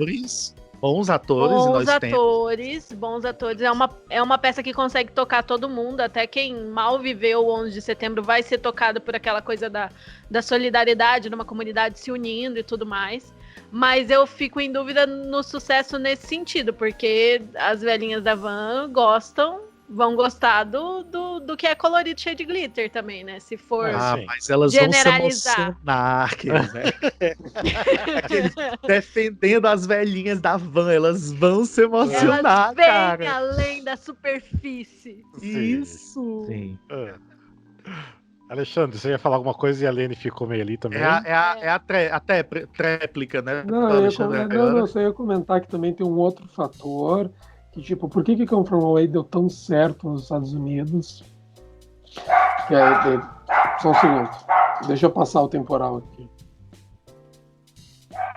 Bons atores. Bons atores. É uma peça que consegue tocar todo mundo, até quem mal viveu o 11 de setembro vai ser tocado por aquela coisa da solidariedade, numa comunidade se unindo e tudo mais. Mas eu fico em dúvida no sucesso nesse sentido, porque as velhinhas da van vão gostar do que é colorido, cheio de glitter também, né? Se for mas elas vão se emocionar, aqueles defendendo as velhinhas da van, elas vão se emocionar, elas vêm além da superfície. Isso. Sim. Alexandre, você ia falar alguma coisa e a Lene ficou meio ali também? É a tréplica, né? Não, eu só ia comentar que também tem um outro fator. Que, tipo, por que Come From Away deu tão certo nos Estados Unidos? Só um segundo. Deixa eu passar o temporal aqui.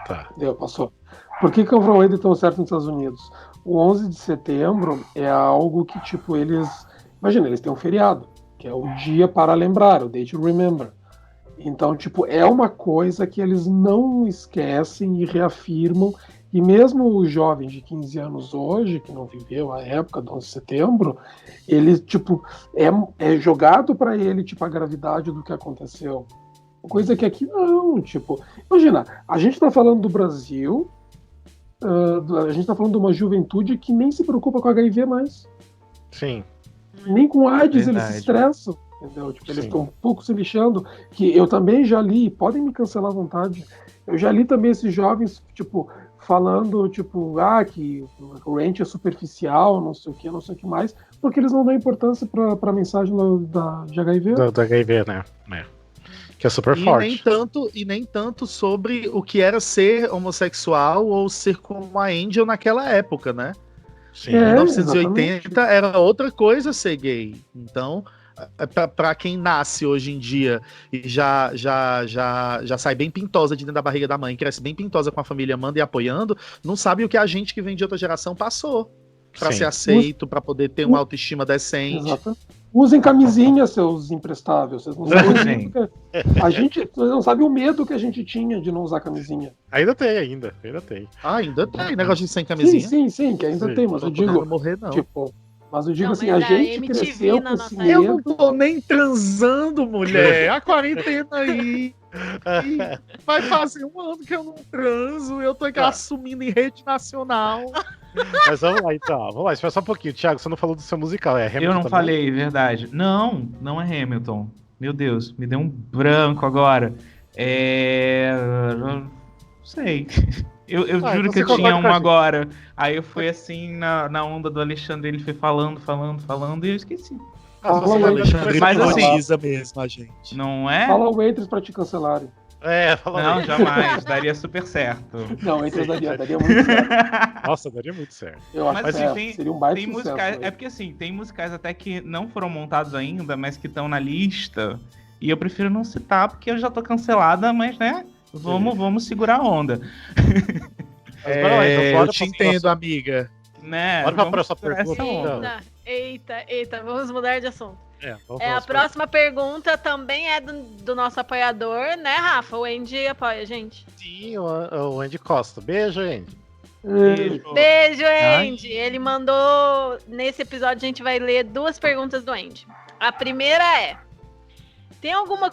Tá. Passou. Por que Come From Away deu tão certo nos Estados Unidos? O 11 de setembro é algo que, tipo, eles... Imagina, eles têm um feriado, que é o dia para lembrar, o Day to Remember. Então, tipo, é uma coisa que eles não esquecem e reafirmam. E mesmo o jovem de 15 anos hoje, que não viveu a época do 11 de setembro, ele, tipo, é jogado para ele, tipo, a gravidade do que aconteceu. Coisa que aqui não, tipo... Imagina, a gente tá falando do Brasil, a gente tá falando de uma juventude que nem se preocupa com HIV mais. Sim. Nem com AIDS eles se estressam, entendeu? Tipo, eles estão um pouco se lixando, que eu também já li, podem me cancelar à vontade, eu já li também esses jovens, tipo... falando, tipo, que o rant é superficial, não sei o que mais, porque eles não dão importância pra mensagem de HIV. Do HIV, né? Que é super forte. Nem tanto sobre o que era ser homossexual ou ser como a Angel naquela época, né? Sim. Em 1980 era outra coisa ser gay. Então... Pra quem nasce hoje em dia e já sai bem pintosa de dentro da barriga da mãe, cresce bem pintosa com a família amando e apoiando, não sabe o que a gente que vem de outra geração passou pra ser aceito, pra poder ter uma autoestima decente. Exato. Usem camisinha, seus imprestáveis. Vocês não sabem vocês não sabem o medo que a gente tinha de não usar camisinha. Ainda tem. Ainda tem negócio de sem camisinha? Sim, que ainda tem, mas eu digo... Não morrer, não. Tipo, mas eu digo assim, a gente cresceu com esse medo. Eu não tô nem transando, mulher. A quarentena aí. Vai fazer um ano que eu não transo. Eu tô aqui assumindo em rede nacional. Mas vamos lá, então. Vamos lá, espera só um pouquinho. Thiago, você não falou do seu musical, é Hamilton? Eu não também? falei, verdade. Não é Hamilton. Meu Deus, me deu um branco agora. Não sei. Eu juro que eu tinha um agora. Aí eu fui assim na onda do Alexandre, ele foi falando e eu esqueci. Mas assim, mesmo a gente. Não é? Fala o Waitress pra te cancelarem. Fala não, jamais. Daria super certo. Não, Waitress daria muito certo. Nossa, daria muito certo. Eu acho que seria um baita sucesso. Musicais, é porque assim, tem musicais até que não foram montados ainda, mas que estão na lista. E eu prefiro não citar, porque eu já tô cancelada, mas né? Vamos segurar a onda. Eu te entendo, amiga. Né? Bora pra próxima pergunta. Eita, vamos mudar de assunto. A próxima pergunta também é do nosso apoiador, né, Rafa? O Andy apoia a gente. Sim, o Andy Costa. Beijo, Andy. Beijo, Andy. Ele mandou... Nesse episódio a gente vai ler 2 perguntas do Andy. A primeira é... Tem alguma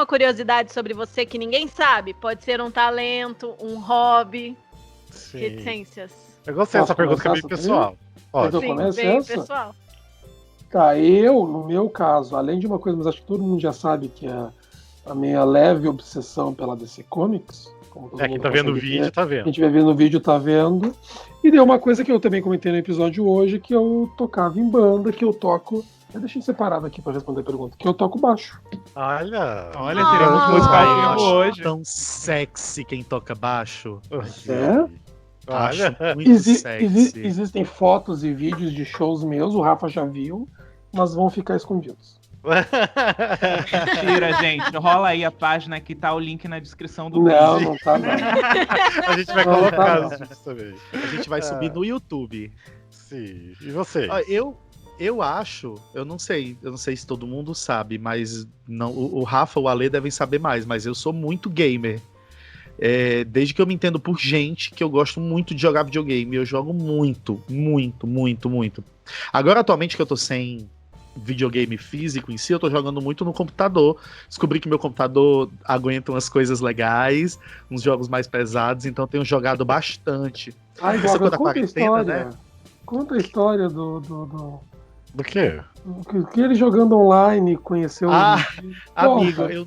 curiosidade sobre você que ninguém sabe? Pode ser um talento, um hobby, reticências. Eu gostei dessa pergunta, que é bem pessoal. Bem pessoal. Tá, no meu caso, além de uma coisa, mas acho que todo mundo já sabe que a minha leve obsessão pela DC Comics. Quem tá vendo o vídeo, tá vendo. Quem estiver vendo o vídeo tá vendo. E deu uma coisa que eu também comentei no episódio hoje, que eu tocava em banda, que eu toco... Deixa eu separar aqui pra responder a pergunta. Que eu toco baixo. Olha, teremos música ao vivo hoje. Tão sexy quem toca baixo. Olha, muito sexy. Existem fotos e vídeos de shows meus, o Rafa já viu, mas vão ficar escondidos. Mentira, gente. Rola aí a página que tá o link na descrição do vídeo. Não tá não. A gente vai colocar os vídeos também. A gente vai subir no YouTube. Sim. E você? Eu acho, eu não sei se todo mundo sabe, mas não, o Rafa, o Ale devem saber mais, mas eu sou muito gamer. Desde que eu me entendo por gente, que eu gosto muito de jogar videogame. Eu jogo muito. Agora, atualmente, que eu tô sem videogame físico em si, eu tô jogando muito no computador. Descobri que meu computador aguenta umas coisas legais, uns jogos mais pesados, então eu tenho jogado bastante. Essa coisa da quarentena, né? Conta a história do quê? Que ele jogando online conheceu... Amigo, eu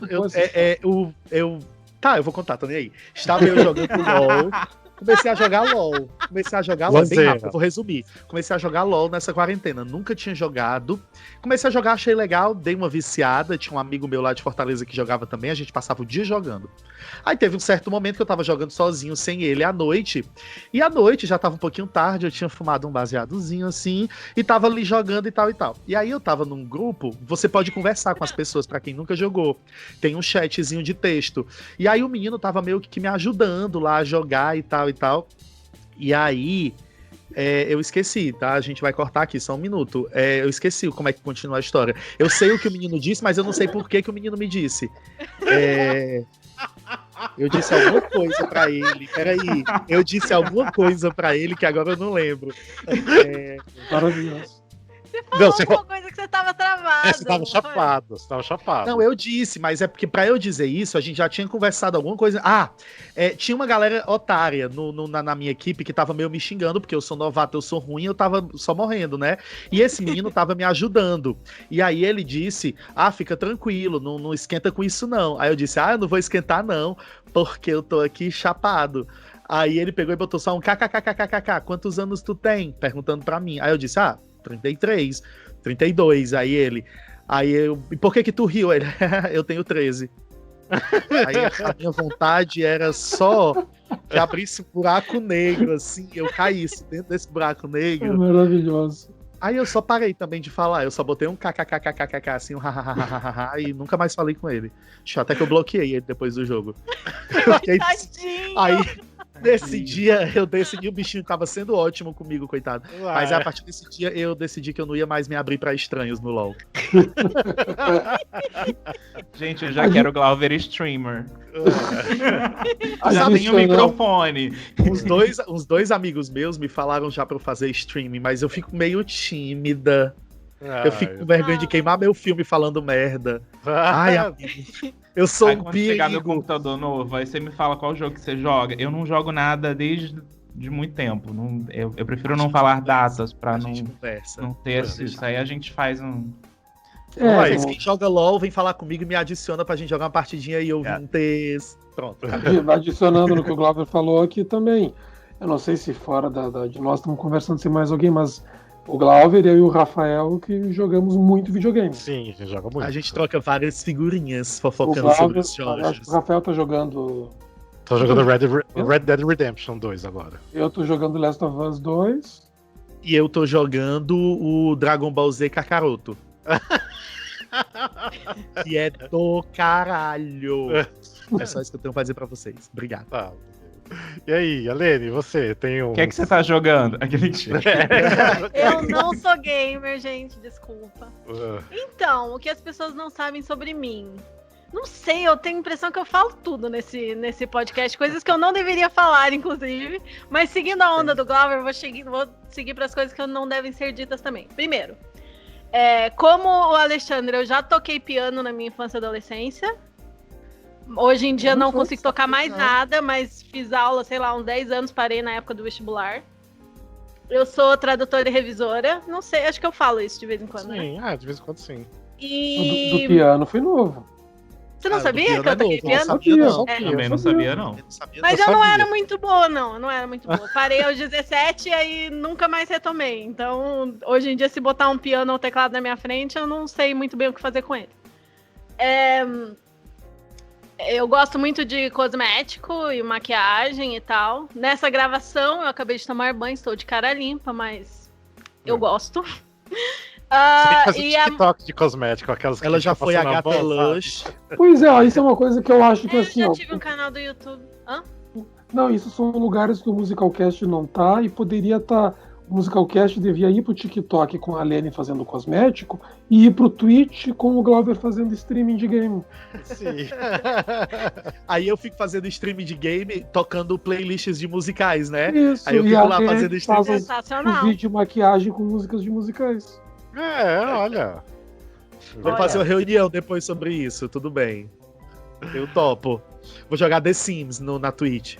vou contar, tô nem aí. Estava eu jogando LOL. Comecei a jogar LOL. Bem rápido, eu vou resumir. Comecei a jogar LOL nessa quarentena. Nunca tinha jogado. Comecei a jogar, achei legal, dei uma viciada. Tinha um amigo meu lá de Fortaleza que jogava também. A gente passava o dia jogando. Aí teve um certo momento que eu tava jogando sozinho, sem ele, à noite. E à noite, já tava um pouquinho tarde, eu tinha fumado um baseadozinho assim. E tava ali jogando e tal e tal. E aí eu tava num grupo, você pode conversar com as pessoas, pra quem nunca jogou. Tem um chatzinho de texto. E aí o menino tava meio que me ajudando lá a jogar e tal e tal. E aí, eu esqueci, tá? A gente vai cortar aqui só um minuto. Eu esqueci como é que continua a história. Eu sei o que o menino disse, mas eu não sei por que o menino me disse. Eu disse alguma coisa pra ele. Peraí. Eu disse alguma coisa pra ele que agora eu não lembro. Maravilhoso. Você falou alguma coisa que você tava travado. Você tava chapado. Não, eu disse, mas é porque pra eu dizer isso, a gente já tinha conversado alguma coisa. Tinha uma galera otária na minha equipe que tava meio me xingando, porque eu sou novato, eu sou ruim, eu tava só morrendo, né? E esse menino tava me ajudando. E aí ele disse, fica tranquilo, não esquenta com isso não. Aí eu disse, eu não vou esquentar não, porque eu tô aqui chapado. Aí ele pegou e botou só um kkkkkk, quantos anos tu tem? Perguntando pra mim. Aí eu disse, 33, 32, aí eu, e por que tu riu? Ele, eu tenho 13. Aí a minha vontade era só que abrisse um buraco negro, assim, eu caísse dentro desse buraco negro. É maravilhoso. Aí eu só parei também de falar, eu só botei um kkkkkk, assim, e nunca mais falei com ele. Até que eu bloqueei ele depois do jogo. Tadinho! Aí... Nesse dia, eu decidi, o bichinho tava sendo ótimo comigo, coitado. Mas a partir desse dia, eu decidi que eu não ia mais me abrir pra estranhos no LoL. Gente, eu já quero o Glauber streamer. Já tenho o microfone. Os dois amigos meus me falaram já pra eu fazer streaming, mas eu fico meio tímida. Eu fico com vergonha de queimar meu filme falando merda. Ai, amigo. Eu sou um quando chegar meu computador novo, aí você me fala qual jogo que você joga. Eu não jogo nada desde muito tempo. Eu prefiro não falar datas pra não ter isso. Aí a gente faz um... Mas quem joga LOL vem falar comigo e me adiciona pra gente jogar uma partidinha e eu vim ter... Pronto. Adicionando no que o Glauber falou aqui também. Eu não sei se fora de nós estamos conversando sem mais alguém, mas... O Glauber, eu e o Rafael, que jogamos muito videogame. Sim, a gente joga muito. A gente troca várias figurinhas fofocando sobre os jogos. Acho que o Rafael tá jogando... Tô jogando Red Dead Redemption 2 agora. Eu tô jogando Last of Us 2. E eu tô jogando o Dragon Ball Z Kakaroto. Que é do caralho. É só isso que eu tenho pra dizer pra vocês. Obrigado. E aí, Alene, você tem um... O que é que você tá jogando? Eu não sou gamer, gente, desculpa. Então, o que as pessoas não sabem sobre mim? Não sei, eu tenho a impressão que eu falo tudo nesse podcast, coisas que eu não deveria falar, inclusive. Mas seguindo a onda do Glauber, vou seguir para as coisas que não devem ser ditas também. Primeiro, como o Alexandre, eu já toquei piano na minha infância e adolescência. Hoje em dia não consigo tocar mais nada, mas fiz aula, sei lá, uns 10 anos, parei na época do vestibular. Eu sou tradutora e revisora. Não sei, acho que eu falo isso de vez em quando. Sim, de vez em quando sim. Do piano foi novo. Você não Ah, sabia do piano que eu é toquei novo, piano? não sabia, não. É. Também não sabia, não. Eu não sabia, Mas Eu eu não sabia. era muito boa, não era muito boa. Parei aos 17 e aí nunca mais retomei. Então, hoje em dia, se botar um piano ou teclado na minha frente, eu não sei muito bem o que fazer com ele. Eu gosto muito de cosmético e maquiagem e tal. Nessa gravação, eu acabei de tomar banho, estou de cara limpa, mas eu gosto. Você tem que fazer e a- TikTok de cosmético, aquelas que Ela já fica foi a passando gata voz, sabe? Lush. Pois é, ó, isso é uma coisa que eu acho que eu assim, já ó. tive um canal do YouTube. Hã? Não, isso são lugares que o Musicalcast não tá e poderia estar. O Musicalcast devia ir pro TikTok com a Lene fazendo cosmético e ir pro Twitch com o Glauber fazendo streaming de game. Sim. Aí eu fico fazendo stream de game, tocando playlists de musicais, né? Isso, Aí eu e fico a lá Lene fazendo stream. faz Sensacional. os vídeos de maquiagem com músicas de musicais. Olha. Vou fazer uma reunião depois sobre isso, tudo bem. Eu topo. Vou jogar The Sims na Twitch.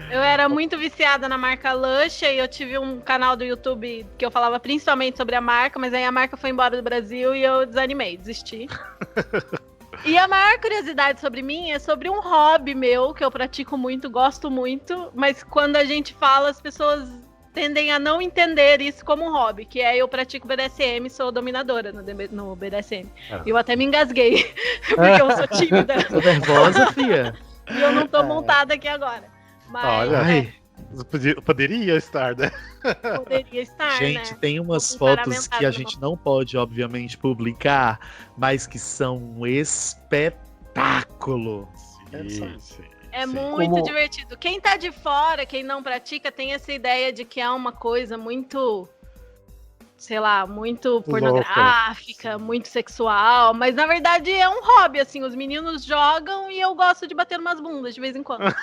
Eu era muito viciada na marca Lush e eu tive um canal do YouTube que eu falava principalmente sobre a marca, mas aí a marca foi embora do Brasil e eu desanimei, desisti. E a maior curiosidade sobre mim é sobre um hobby meu, que eu pratico muito, gosto muito, mas quando a gente fala, as pessoas tendem a não entender isso como um hobby, que é eu pratico BDSM, sou dominadora no BDSM. E eu até me engasguei, porque eu sou tímida. Tô nervosa, fia. E eu não tô montada aqui agora. Mas Olha. Ai, Poderia estar, né? poderia estar, gente, né? tem umas Um fotos paramentado que a no gente não pode, obviamente, publicar, mas que são um espetáculo. Sim, sim. É sim. muito Como- divertido. Quem tá de fora, quem não pratica, tem essa ideia de que é uma coisa muito, sei lá, muito pornográfica, muito sexual, mas na verdade é um hobby, assim, os meninos jogam e eu gosto de bater umas bundas de vez em quando.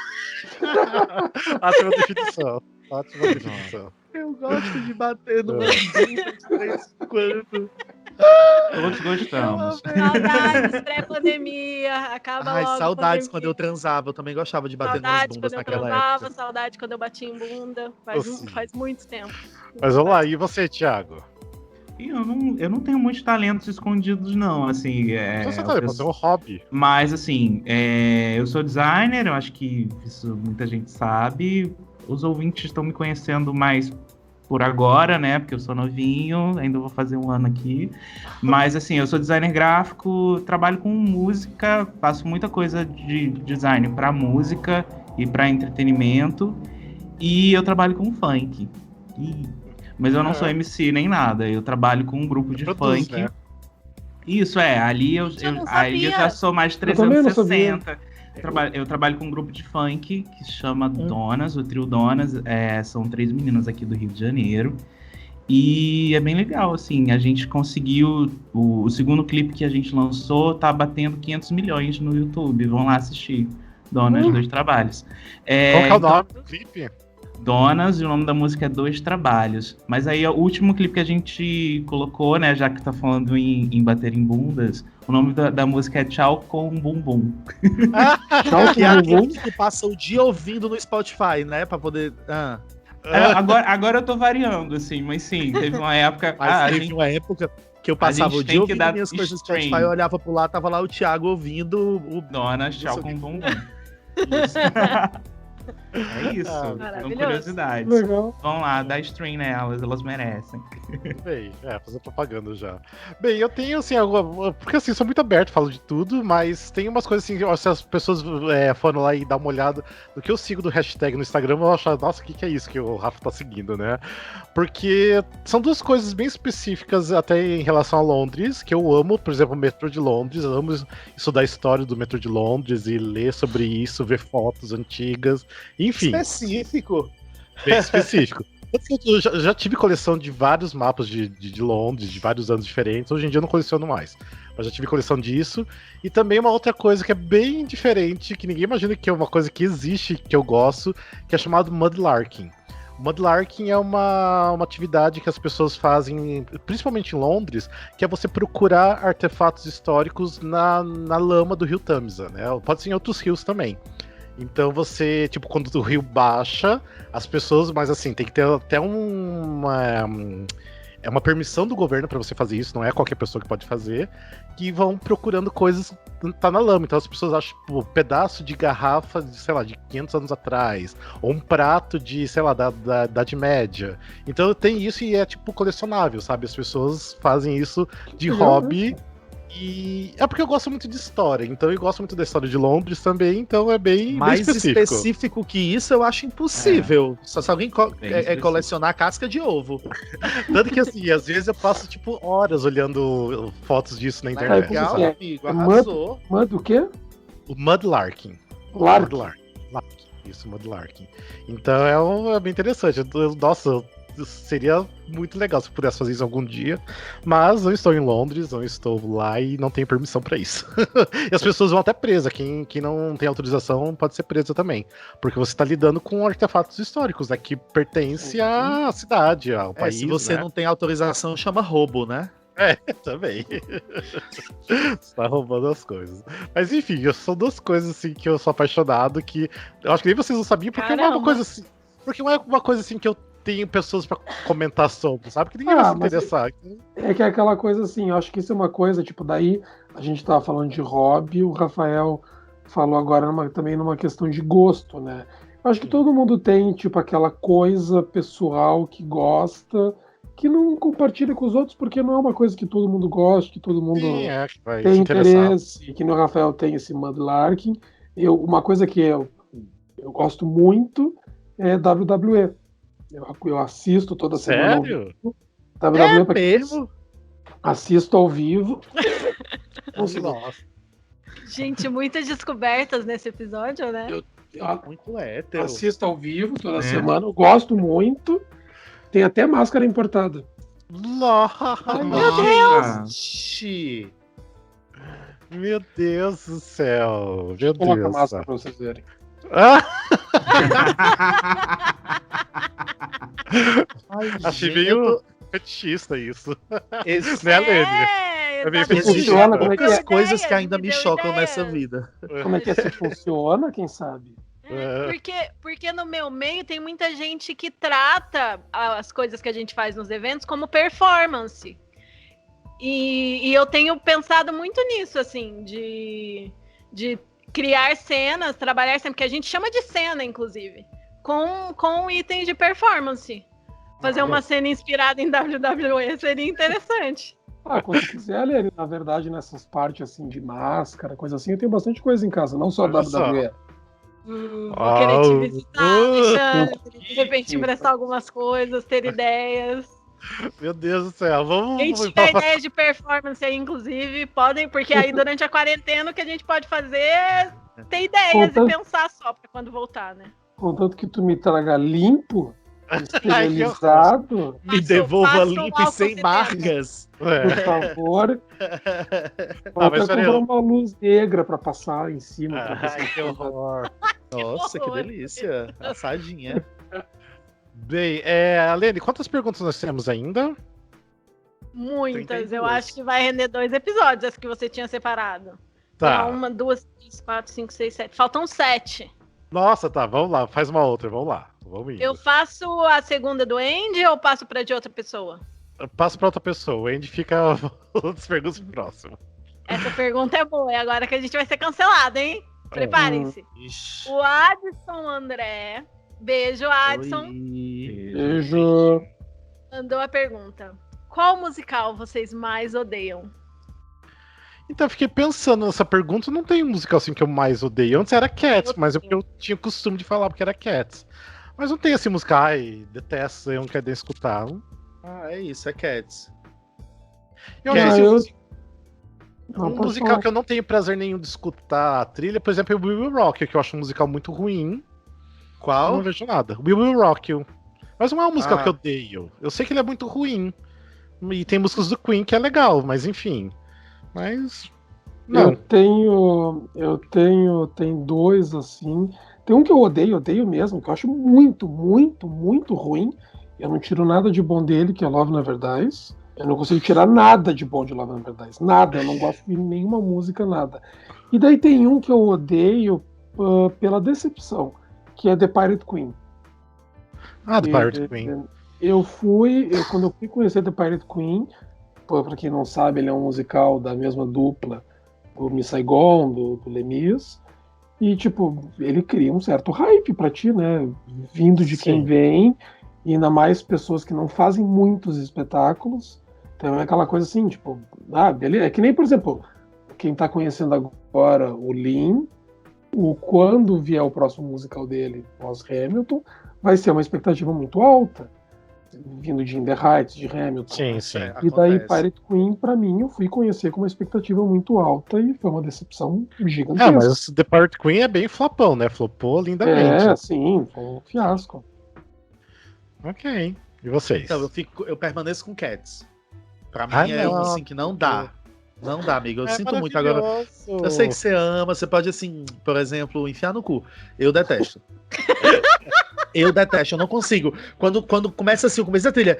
Ótima definição. Ótima definição. Eu gosto de bater no de vez em quando. Todos gostamos. Saudades, pré-pandemia, acaba Ai, logo. saudades quando eu pandemia. transava. Eu também gostava de bater nas Saudade bundas quando eu naquela transava, época. saudade quando eu batia em bunda. Sim. Faz muito tempo. Mas vamos lá, e você, Thiago? E eu não tenho muitos talentos escondidos, não. Assim, Então você tá aí, fazer um hobby. Mas, assim, eu sou designer, eu acho que isso muita gente sabe. Os ouvintes estão me conhecendo mais por agora, né? Porque eu sou novinho, ainda vou fazer um ano aqui. Mas, assim, eu sou designer gráfico, trabalho com música, faço muita coisa de design para música e para entretenimento. E eu trabalho com funk. Mas eu não sou MC nem nada, eu trabalho com um grupo de Produz, funk. né? Isso, ali eu não aí eu sabia. já sou mais Eu também não sabia. 360. Eu trabalho com um grupo de funk que se chama Donas, o trio Donas. São 3 meninas aqui do Rio de Janeiro. E é bem legal, assim, a gente conseguiu, o segundo clipe que a gente lançou tá batendo 500 milhões no YouTube, vão lá assistir, Donas, Dois Trabalhos. Qual que é o nome do clipe? Donas, e o nome da música é Dois Trabalhos. Mas aí o último clipe que a gente colocou, né, já que tá falando em bater em bundas, o nome da música é Tchau com Bumbum. Tchau, Que é com o aquele que passa o dia ouvindo no Spotify, né? Pra poder. Agora eu tô variando, assim, mas sim, teve uma época... Mas teve uma época que eu passava o gente dia tem que ouvindo dar minhas coisas no stream. Spotify, eu olhava pro lado, tava lá o Thiago ouvindo o. Donas, Tchau Isso com aqui. Bumbum. Isso. É isso, são Maravilhoso. curiosidades. Legal. Vão lá, dá stream nelas, elas merecem. Bem, fazer propaganda já. Bem, eu tenho assim, porque assim, sou muito aberto, falo de tudo, mas tem umas coisas assim, se as pessoas foram lá e dar uma olhada no que eu sigo do hashtag no Instagram, vão achar, nossa, o que é isso que o Rafa tá seguindo, né? Porque são duas coisas bem específicas até em relação a Londres, que eu amo, por exemplo, o metrô de Londres, eu amo estudar a história do metrô de Londres e ler sobre isso, ver fotos antigas, enfim. Específico. Bem específico. Eu já tive coleção de vários mapas de Londres, de vários anos diferentes. Hoje em dia eu não coleciono mais. Mas já tive coleção disso. E também uma outra coisa que é bem diferente, que ninguém imagina que é uma coisa que existe, que eu gosto, que é chamado mudlarking. Mudlarking é uma atividade que as pessoas fazem, principalmente em Londres, que é você procurar artefatos históricos na lama do rio Tamisa, né? Pode ser em outros rios também. Então você, tipo, quando o rio baixa, as pessoas, mas assim, tem que ter até é uma permissão do governo para você fazer isso, não é qualquer pessoa que pode fazer, que vão procurando coisas que tá na lama. Então as pessoas acham, tipo, um pedaço de garrafa, de, sei lá, de 500 anos atrás, ou um prato de, sei lá, da Idade Média. Então tem isso e é, tipo, colecionável, sabe? As pessoas fazem isso de hobby. E é porque eu gosto muito de história, então eu gosto muito da história de Londres também, então é bem Mais específico. específico que isso, eu acho impossível. Só se alguém colecionar casca de ovo. Tanto que, assim, às vezes eu passo, tipo, horas olhando fotos disso na internet. Legal, sabe? amigo, arrasou. Mud o quê? O Mudlarking. Lark. Larking. Isso, Mudlarking. Então é bem interessante. Nossa, seria muito legal se eu pudesse fazer isso algum dia, mas não estou em Londres, não estou lá e não tenho permissão para isso. E as pessoas vão até presas, quem não tem autorização pode ser presa também, porque você está lidando com artefatos históricos, né, que pertence à cidade, ao país. Se você né? não tem autorização, chama roubo, né? Também. Você tá roubando as coisas. Mas enfim, são duas coisas assim que eu sou apaixonado, que eu acho que nem vocês não sabiam, porque não é uma coisa assim. Porque não é uma coisa assim que eu tenho pessoas pra comentar sobre, sabe? Que ninguém vai se interessar. É que é aquela coisa assim, eu acho que isso é uma coisa, tipo, daí a gente tava falando de hobby, o Rafael falou agora também numa questão de gosto, né? Eu acho que todo mundo tem, tipo, aquela coisa pessoal que gosta, que não compartilha com os outros, porque não é uma coisa que todo mundo gosta, que todo mundo que vai tem se interessar. interesse, que no Rafael tem esse Mudlarking. Uma coisa que eu gosto muito é WWE. Eu assisto toda semana. Sério? WWE mesmo? Assisto ao vivo. Nossa. Gente, muitas descobertas nesse episódio, né? Muito hétero. Assisto ao vivo toda semana. Eu gosto muito. Tem até máscara importada. Nossa. Meu Deus! Meu Deus do céu. Meu Coloca a Deus. máscara pra vocês verem. Achei meio fetichista isso. Esse, Né, Lene? É meio exatamente. funciona, como é que poucas é? coisas que Ideias, ainda me me deu chocam ideias. nessa vida. Como é que se funciona, quem sabe? Porque no meu meio tem muita gente que trata as coisas que a gente faz nos eventos como performance. E eu tenho pensado muito nisso, assim, de criar cenas, trabalhar sempre, que a gente chama de cena, inclusive, com itens de performance. Fazer uma cena inspirada em WWE seria interessante. Quando quiser, Lene, na verdade, nessas partes assim de máscara, coisa assim, eu tenho bastante coisa em casa, não só Olha WWE. Vou querer te visitar, Alexandre, de repente emprestar algumas coisas, ter ideias. Meu Deus do céu, vamos. Quem tiver ideias de performance aí, inclusive, podem, porque aí durante a quarentena o que a gente pode fazer é ter ideias e pensar só pra quando voltar, né? Contanto que tu me traga limpo, esterilizado, Me devolva faça limpo e álcool sem 70. marcas. por favor. Vou mas comprar uma luz negra pra passar em cima. Ai, que horror. Nossa, que horror. delícia. Assadinha. Bem, Alene, quantas perguntas nós temos ainda? Muitas. 32. Eu acho que vai render 2 episódios, as que você tinha separado. Tá. 1, 2, 3, 4, 5, 6, 7. Faltam 7. Nossa, tá, vamos lá, faz uma outra, vamos lá. Vamos indo. Eu faço a segunda do Andy ou passo pra de outra pessoa? Eu passo pra outra pessoa, o Andy fica outras perguntas pro próximo. Essa pergunta é boa, é agora que a gente vai ser cancelado, hein? Preparem-se. Ixi. O Adson André, beijo, Adson, Oi. Beijo. mandou a pergunta. Qual musical vocês mais odeiam? Então eu fiquei pensando nessa pergunta, não tem um musical assim que eu mais odeio. Antes era Cats, mas é porque eu tinha o costume de falar porque era Cats. Mas não tem esse musical, ai, detesto, eu não quero nem escutar. É isso, é Cats. Eu Não, acho assim, Não, um pode musical falar. que eu não tenho prazer nenhum de escutar a trilha, por exemplo, é o We Will Rock You, que eu acho um musical muito ruim. Eu Qual? não vejo nada. We Will Rock You. Mas não é um musical Ah. que eu odeio. Eu sei que ele é muito ruim. E tem músicas do Queen que é legal, mas enfim. Mas. Não. Eu tenho 2 assim. Tem um que eu odeio mesmo, que eu acho muito, muito, muito ruim. Eu não tiro nada de bom dele, que é Love Never Dies. Eu não consigo tirar nada de bom de Love Never Dies. Nada, eu não gosto de nenhuma música, nada. E daí tem um que eu odeio pela decepção, que é The Pirate Queen. Ah, do E- Pirate Queen. Quando eu fui conhecer The Pirate Queen, pra quem não sabe, ele é um musical da mesma dupla do Miss Saigon, do Les Mis, e, tipo, ele cria um certo hype pra ti, né? Vindo de quem vem, e ainda mais pessoas que não fazem muitos espetáculos. Então é aquela coisa assim, tipo, beleza. É que nem, por exemplo, quem tá conhecendo agora o Lin, quando vier o próximo musical dele, pós-Hamilton, vai ser uma expectativa muito alta. Vindo de In the Heights, de Hamilton. Sim. E daí Pirate Queen, pra mim, eu fui conhecer com uma expectativa muito alta e foi uma decepção gigantesca. Mas The Pirate Queen é bem flopão, né? Flopou lindamente. Sim, foi um fiasco. Ok. E vocês? Então, eu permaneço com Cats. Pra mim é um assim que não dá. Não dá, amigo. Eu sinto muito agora. Eu sei que você ama, você pode, assim, por exemplo, enfiar no cu. Eu detesto. Eu detesto, eu não consigo. Quando começa assim, o começo da trilha.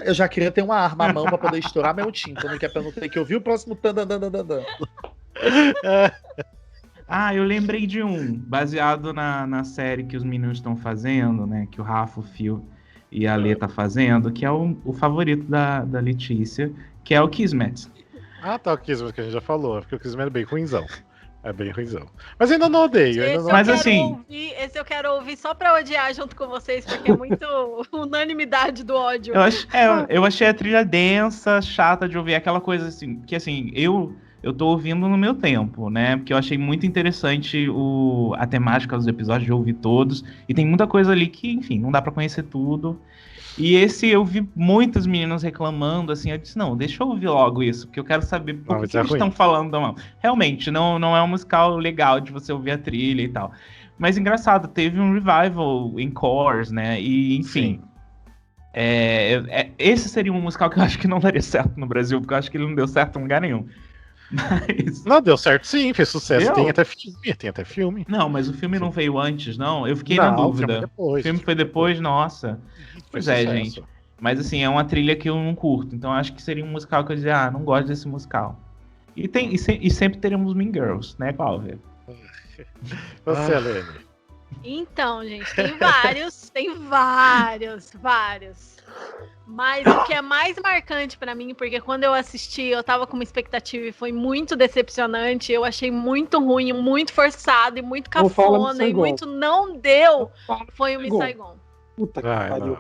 Eu já queria ter uma arma à mão pra poder estourar meu tímpano, que é pra não ter que ouvir o próximo. Eu lembrei de um, baseado na série que os meninos estão fazendo, né? Que o Rafa, o Phil e a Lê tá fazendo, que é o favorito da Letícia, que é o Kismet. Tá, o Kismet que a gente já falou, porque o Kismet é bem ruinzão. É bem ruimzão. Mas ainda não odeio. Esse eu quero ouvir só pra odiar junto com vocês, porque é muito unanimidade do ódio. Eu achei a trilha densa, chata de ouvir, aquela coisa assim, que assim, eu tô ouvindo no meu tempo, né? Porque eu achei muito interessante a temática dos episódios, de ouvir todos. E tem muita coisa ali que, enfim, não dá pra conhecer tudo. E esse eu vi muitos meninos reclamando, assim, eu disse, não, deixa eu ouvir logo isso, porque eu quero saber por que eles estão falando. Não. Realmente, não é um musical legal de você ouvir a trilha e tal. Mas engraçado, teve um revival em cores, né? E, enfim, esse seria um musical que eu acho que não daria certo no Brasil, porque eu acho que ele não deu certo em lugar nenhum. Mas... Não, deu certo sim, fez sucesso. Tem até filme. Não, mas o filme não veio antes, não? Eu fiquei na dúvida. O filme foi depois, nossa. Pois é, gente. Mas assim, é uma trilha que eu não curto. Então acho que seria um musical que eu dizia, não gosto desse musical. E sempre teremos Mean Girls, né, Cláudia? Você, Alene. Então, gente, tem vários. Mas o que é mais marcante pra mim, porque quando eu assisti, eu tava com uma expectativa e foi muito decepcionante, eu achei muito ruim, muito forçado e muito cafona e muito não deu, foi o Miss Saigon. Puta que pariu.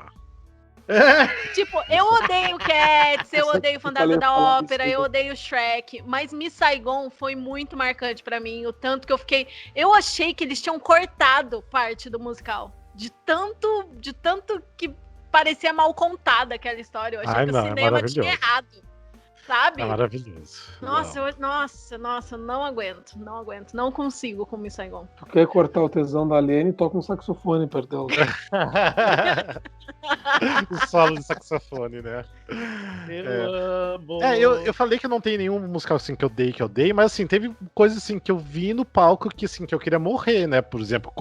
Tipo, eu odeio Cats, eu odeio Fantasma da Ópera, eu odeio Shrek, mas Miss Saigon foi muito marcante pra mim, o tanto que eu achei que eles tinham cortado parte do musical, de tanto que parecia mal contada aquela história, eu achei que o cinema tinha errado, sabe? É maravilhoso. Nossa, não aguento, não consigo com Miss Saigon. Tu quer cortar o tesão da Lene, toca um saxofone perto dela. O solo de saxofone, né? Eu amo. Eu falei que não tem nenhum musical assim que eu odeio, mas assim, teve coisas assim que eu vi no palco que assim, que eu queria morrer, né? Por exemplo,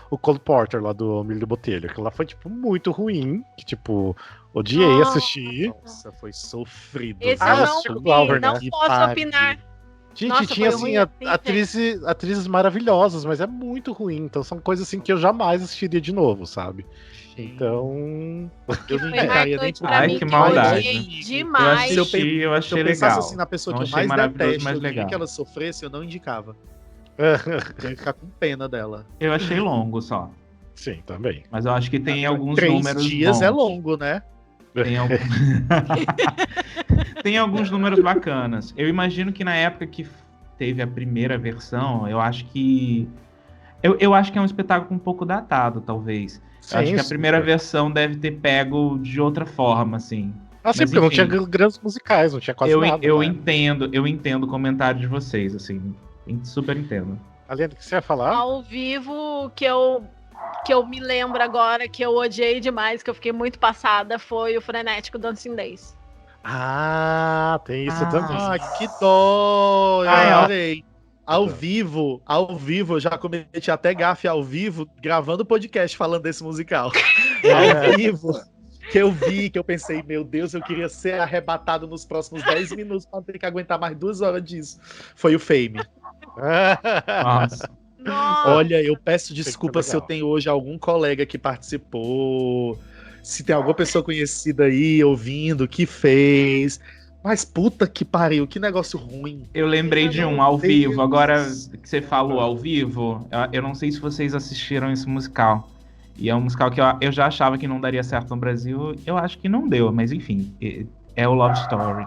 o Cole Porter lá do Milho Botelho. Aquilo lá foi, tipo, muito ruim, que, tipo, odiei assistir. Nossa, foi sofrido. Esse eu não posso opinar. Gente, tinha assim, atrizes maravilhosas, mas é muito ruim. Então são coisas assim que eu jamais assistiria de novo, sabe? Então. Eu não indicaria nem por que maldade. Demais. Eu achei legal. Se eu pensasse assim na pessoa que eu mais detesto, mais eu queria legal. que ela sofresse, eu não indicava. Eu ia ficar com pena dela. Eu achei longo só. Sim, também. Mas eu acho que tem alguns 3 números dias bons. é longo, né? Tem alguns números bacanas. Eu imagino que na época que teve a primeira versão, eu acho que é um espetáculo um pouco datado, talvez. Sim, eu acho que a primeira versão deve ter pego de outra forma, assim. Sim, porque não tinha grandes musicais, não tinha quase nada. Eu entendo o comentário de vocês, assim. Super entendo. Além do que você ia falar? Ao vivo, que eu me lembro agora, que eu odiei demais, que eu fiquei muito passada, foi o frenético Dancing Days. Tem isso também. Que dó! Eu adorei. Ao vivo, eu já cometi até gafe ao vivo, gravando podcast falando desse musical. Ao vivo, que eu vi, que eu pensei, meu Deus, eu queria ser arrebatado nos próximos 10 minutos pra não ter que aguentar mais 2 horas disso. Foi o Fame. Nossa. Nossa. Olha, eu peço que desculpa ser se eu legal. tenho hoje algum colega que participou, se tem alguma pessoa conhecida aí ouvindo que fez. Mas puta que pariu, que negócio ruim. Eu lembrei de um ao vivo. Agora que você falou ao vivo, eu não sei se vocês assistiram esse musical. E é um musical que eu já achava que não daria certo no Brasil. Eu acho que não deu, mas enfim. É o Love Story.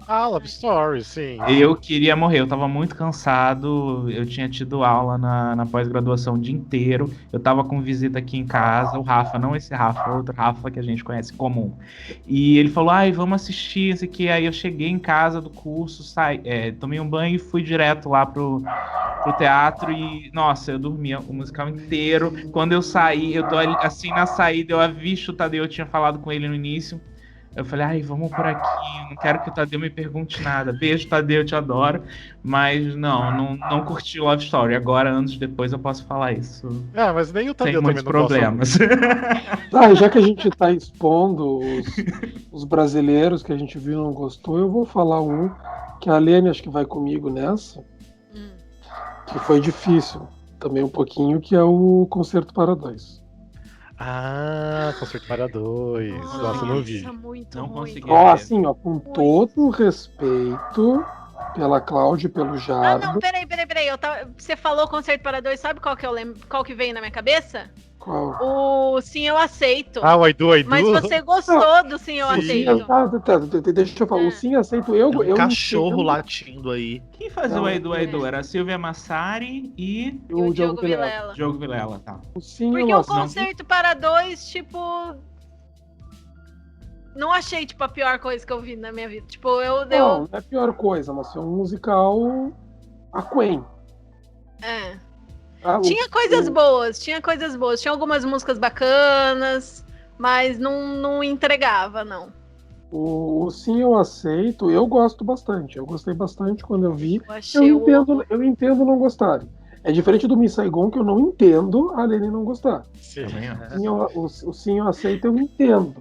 Ah, Love Story, sim. Eu queria morrer, eu tava muito cansado, eu tinha tido aula na pós-graduação o dia inteiro, eu tava com visita aqui em casa, o Rafa, não esse Rafa, outro Rafa que a gente conhece comum. E ele falou, ai, vamos assistir isso aqui. Aí eu cheguei em casa do curso, tomei um banho e fui direto lá pro teatro e, nossa, eu dormia o musical inteiro. Quando eu saí, eu tô ali, assim na saída, eu avisto o Tadeu, eu tinha falado com ele no início. Eu falei, ai, vamos por aqui, não quero que o Tadeu me pergunte nada. Beijo, Tadeu, eu te adoro. Mas não curti Love Story. Agora, anos depois, eu posso falar isso. Mas nem o Tadeu Sem muitos também não problemas. Já que a gente tá expondo os brasileiros que a gente viu e não gostou, eu vou falar um que a Lene acho que vai comigo nessa, que foi difícil também um pouquinho, que é o Concerto para Dois. Ah, Concerto para Dois. Nossa, eu não vi. Muito Não ruim. consegui. Ó, assim, ó, com todo o respeito pela Cláudia e pelo Ah, Jardo. não, peraí. Você falou Concerto para Dois, sabe qual que eu lembro? Qual que veio na minha cabeça? Qual? O Sim, Eu Aceito. Ah, o Aidu. Mas você gostou do Sim, Eu Sim. Aceito. Deixa eu falar. O sim aceito. Eu Cachorro entendo. latindo aí. Quem fazia o Aidu? Era a Silvia Massari e E o Diogo Vilela. Diogo Vilela, tá. O sim Porque eu o aceito. Concerto para Dois, tipo... Não achei, tipo, a pior coisa que eu vi na minha vida. Tipo, Não é a pior coisa, mas é um musical aquém. Tinha coisas boas. Tinha algumas músicas bacanas, mas não entregava, não. O sim eu aceito, eu gosto bastante. Eu gostei bastante quando eu vi. Eu achei Eu entendo não gostarem. É diferente do Miss Saigon, que eu não entendo a Lene não gostar. Sim. O sim eu aceito, eu entendo.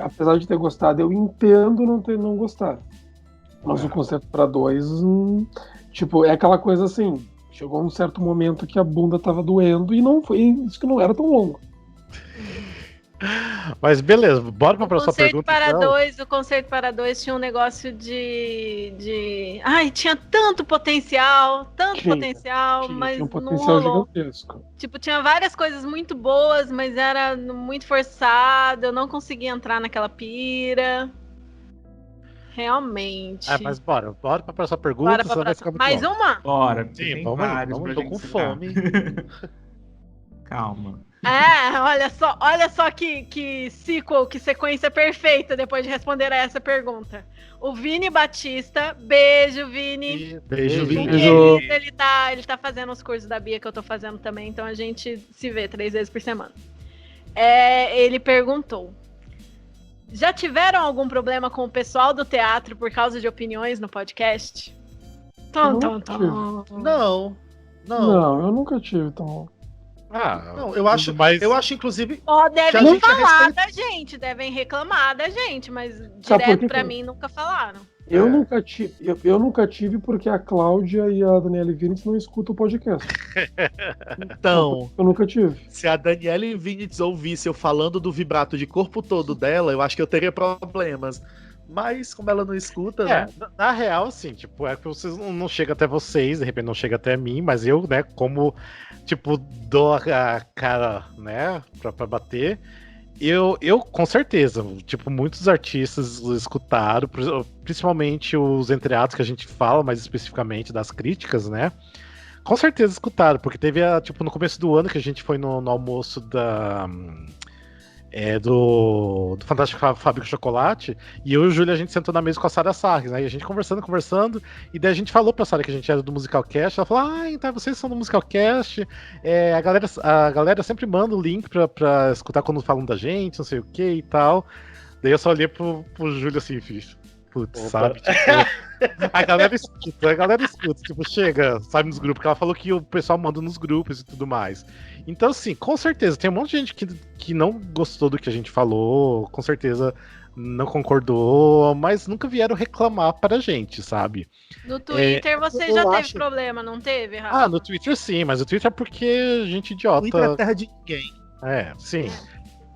Apesar de ter gostado, eu entendo não gostar. Mas o Concerto para Dois, tipo, é aquela coisa assim, chegou um certo momento que a bunda tava doendo e não foi, isso que não era tão longo. Mas beleza, bora pra próxima pergunta. O Concerto para Dois tinha um negócio de... Ai, tinha tanto potencial, mas tinha um potencial não rolou. gigantesco. Tipo, tinha várias coisas muito boas, mas era muito forçado, eu não conseguia entrar naquela pira. Realmente. Mas bora pra próxima pergunta. Bora pra próxima. Mais uma? Bora. Sim, tem vamos vários aí, pra tô gente com citar. fome. Calma. Olha só que sequel, que sequência perfeita depois de responder a essa pergunta. O Vini Batista, beijo, Vini. Beijo, Vini. Ele tá fazendo os cursos da Bia que eu tô fazendo também, então a gente se vê 3 vezes por semana. Ele perguntou: já tiveram algum problema com o pessoal do teatro por causa de opiniões no podcast? Não. Não, eu nunca tive, então. Não, eu acho inclusive. Devem falar da gente, devem reclamar da gente, mas direto pra mim nunca falaram. Eu nunca tive porque a Cláudia e a Daniela Vinitz não escutam o podcast. Então, eu nunca tive. Se a Daniela Vinitz ouvisse eu falando do vibrato de corpo todo dela, eu acho que eu teria problemas. Mas como ela não escuta, né? Na real, assim, tipo, é que vocês não chega até vocês, de repente não chega até mim, mas eu, né, como, tipo, dou a cara, né, pra bater, eu com certeza, tipo, muitos artistas escutaram, principalmente os entreatos que a gente fala mais especificamente das críticas, né, com certeza escutaram, porque teve, tipo, no começo do ano que a gente foi no almoço do Fantástico Fábrica de Chocolate, e eu e o Júlio, a gente sentou na mesa com a Sarah Sarres, né, e a gente conversando, e daí a gente falou pra Sarah que a gente era do Musicalcast, ela falou, então vocês são do Musicalcast, a galera sempre manda o link pra escutar quando falam da gente, não sei o que e tal, daí eu só olhei pro Júlio assim, fiz, putz, sabe, tipo, a galera escuta, tipo, chega, sabe, nos grupos, que ela falou que o pessoal manda nos grupos e tudo mais. Então, assim, com certeza, tem um monte de gente que não gostou do que a gente falou, com certeza não concordou, mas nunca vieram reclamar pra gente, sabe? No Twitter você já teve problema, não teve, Rafa? Ah, no Twitter sim, mas o Twitter é porque gente idiota. Twitter é terra de ninguém. Sim.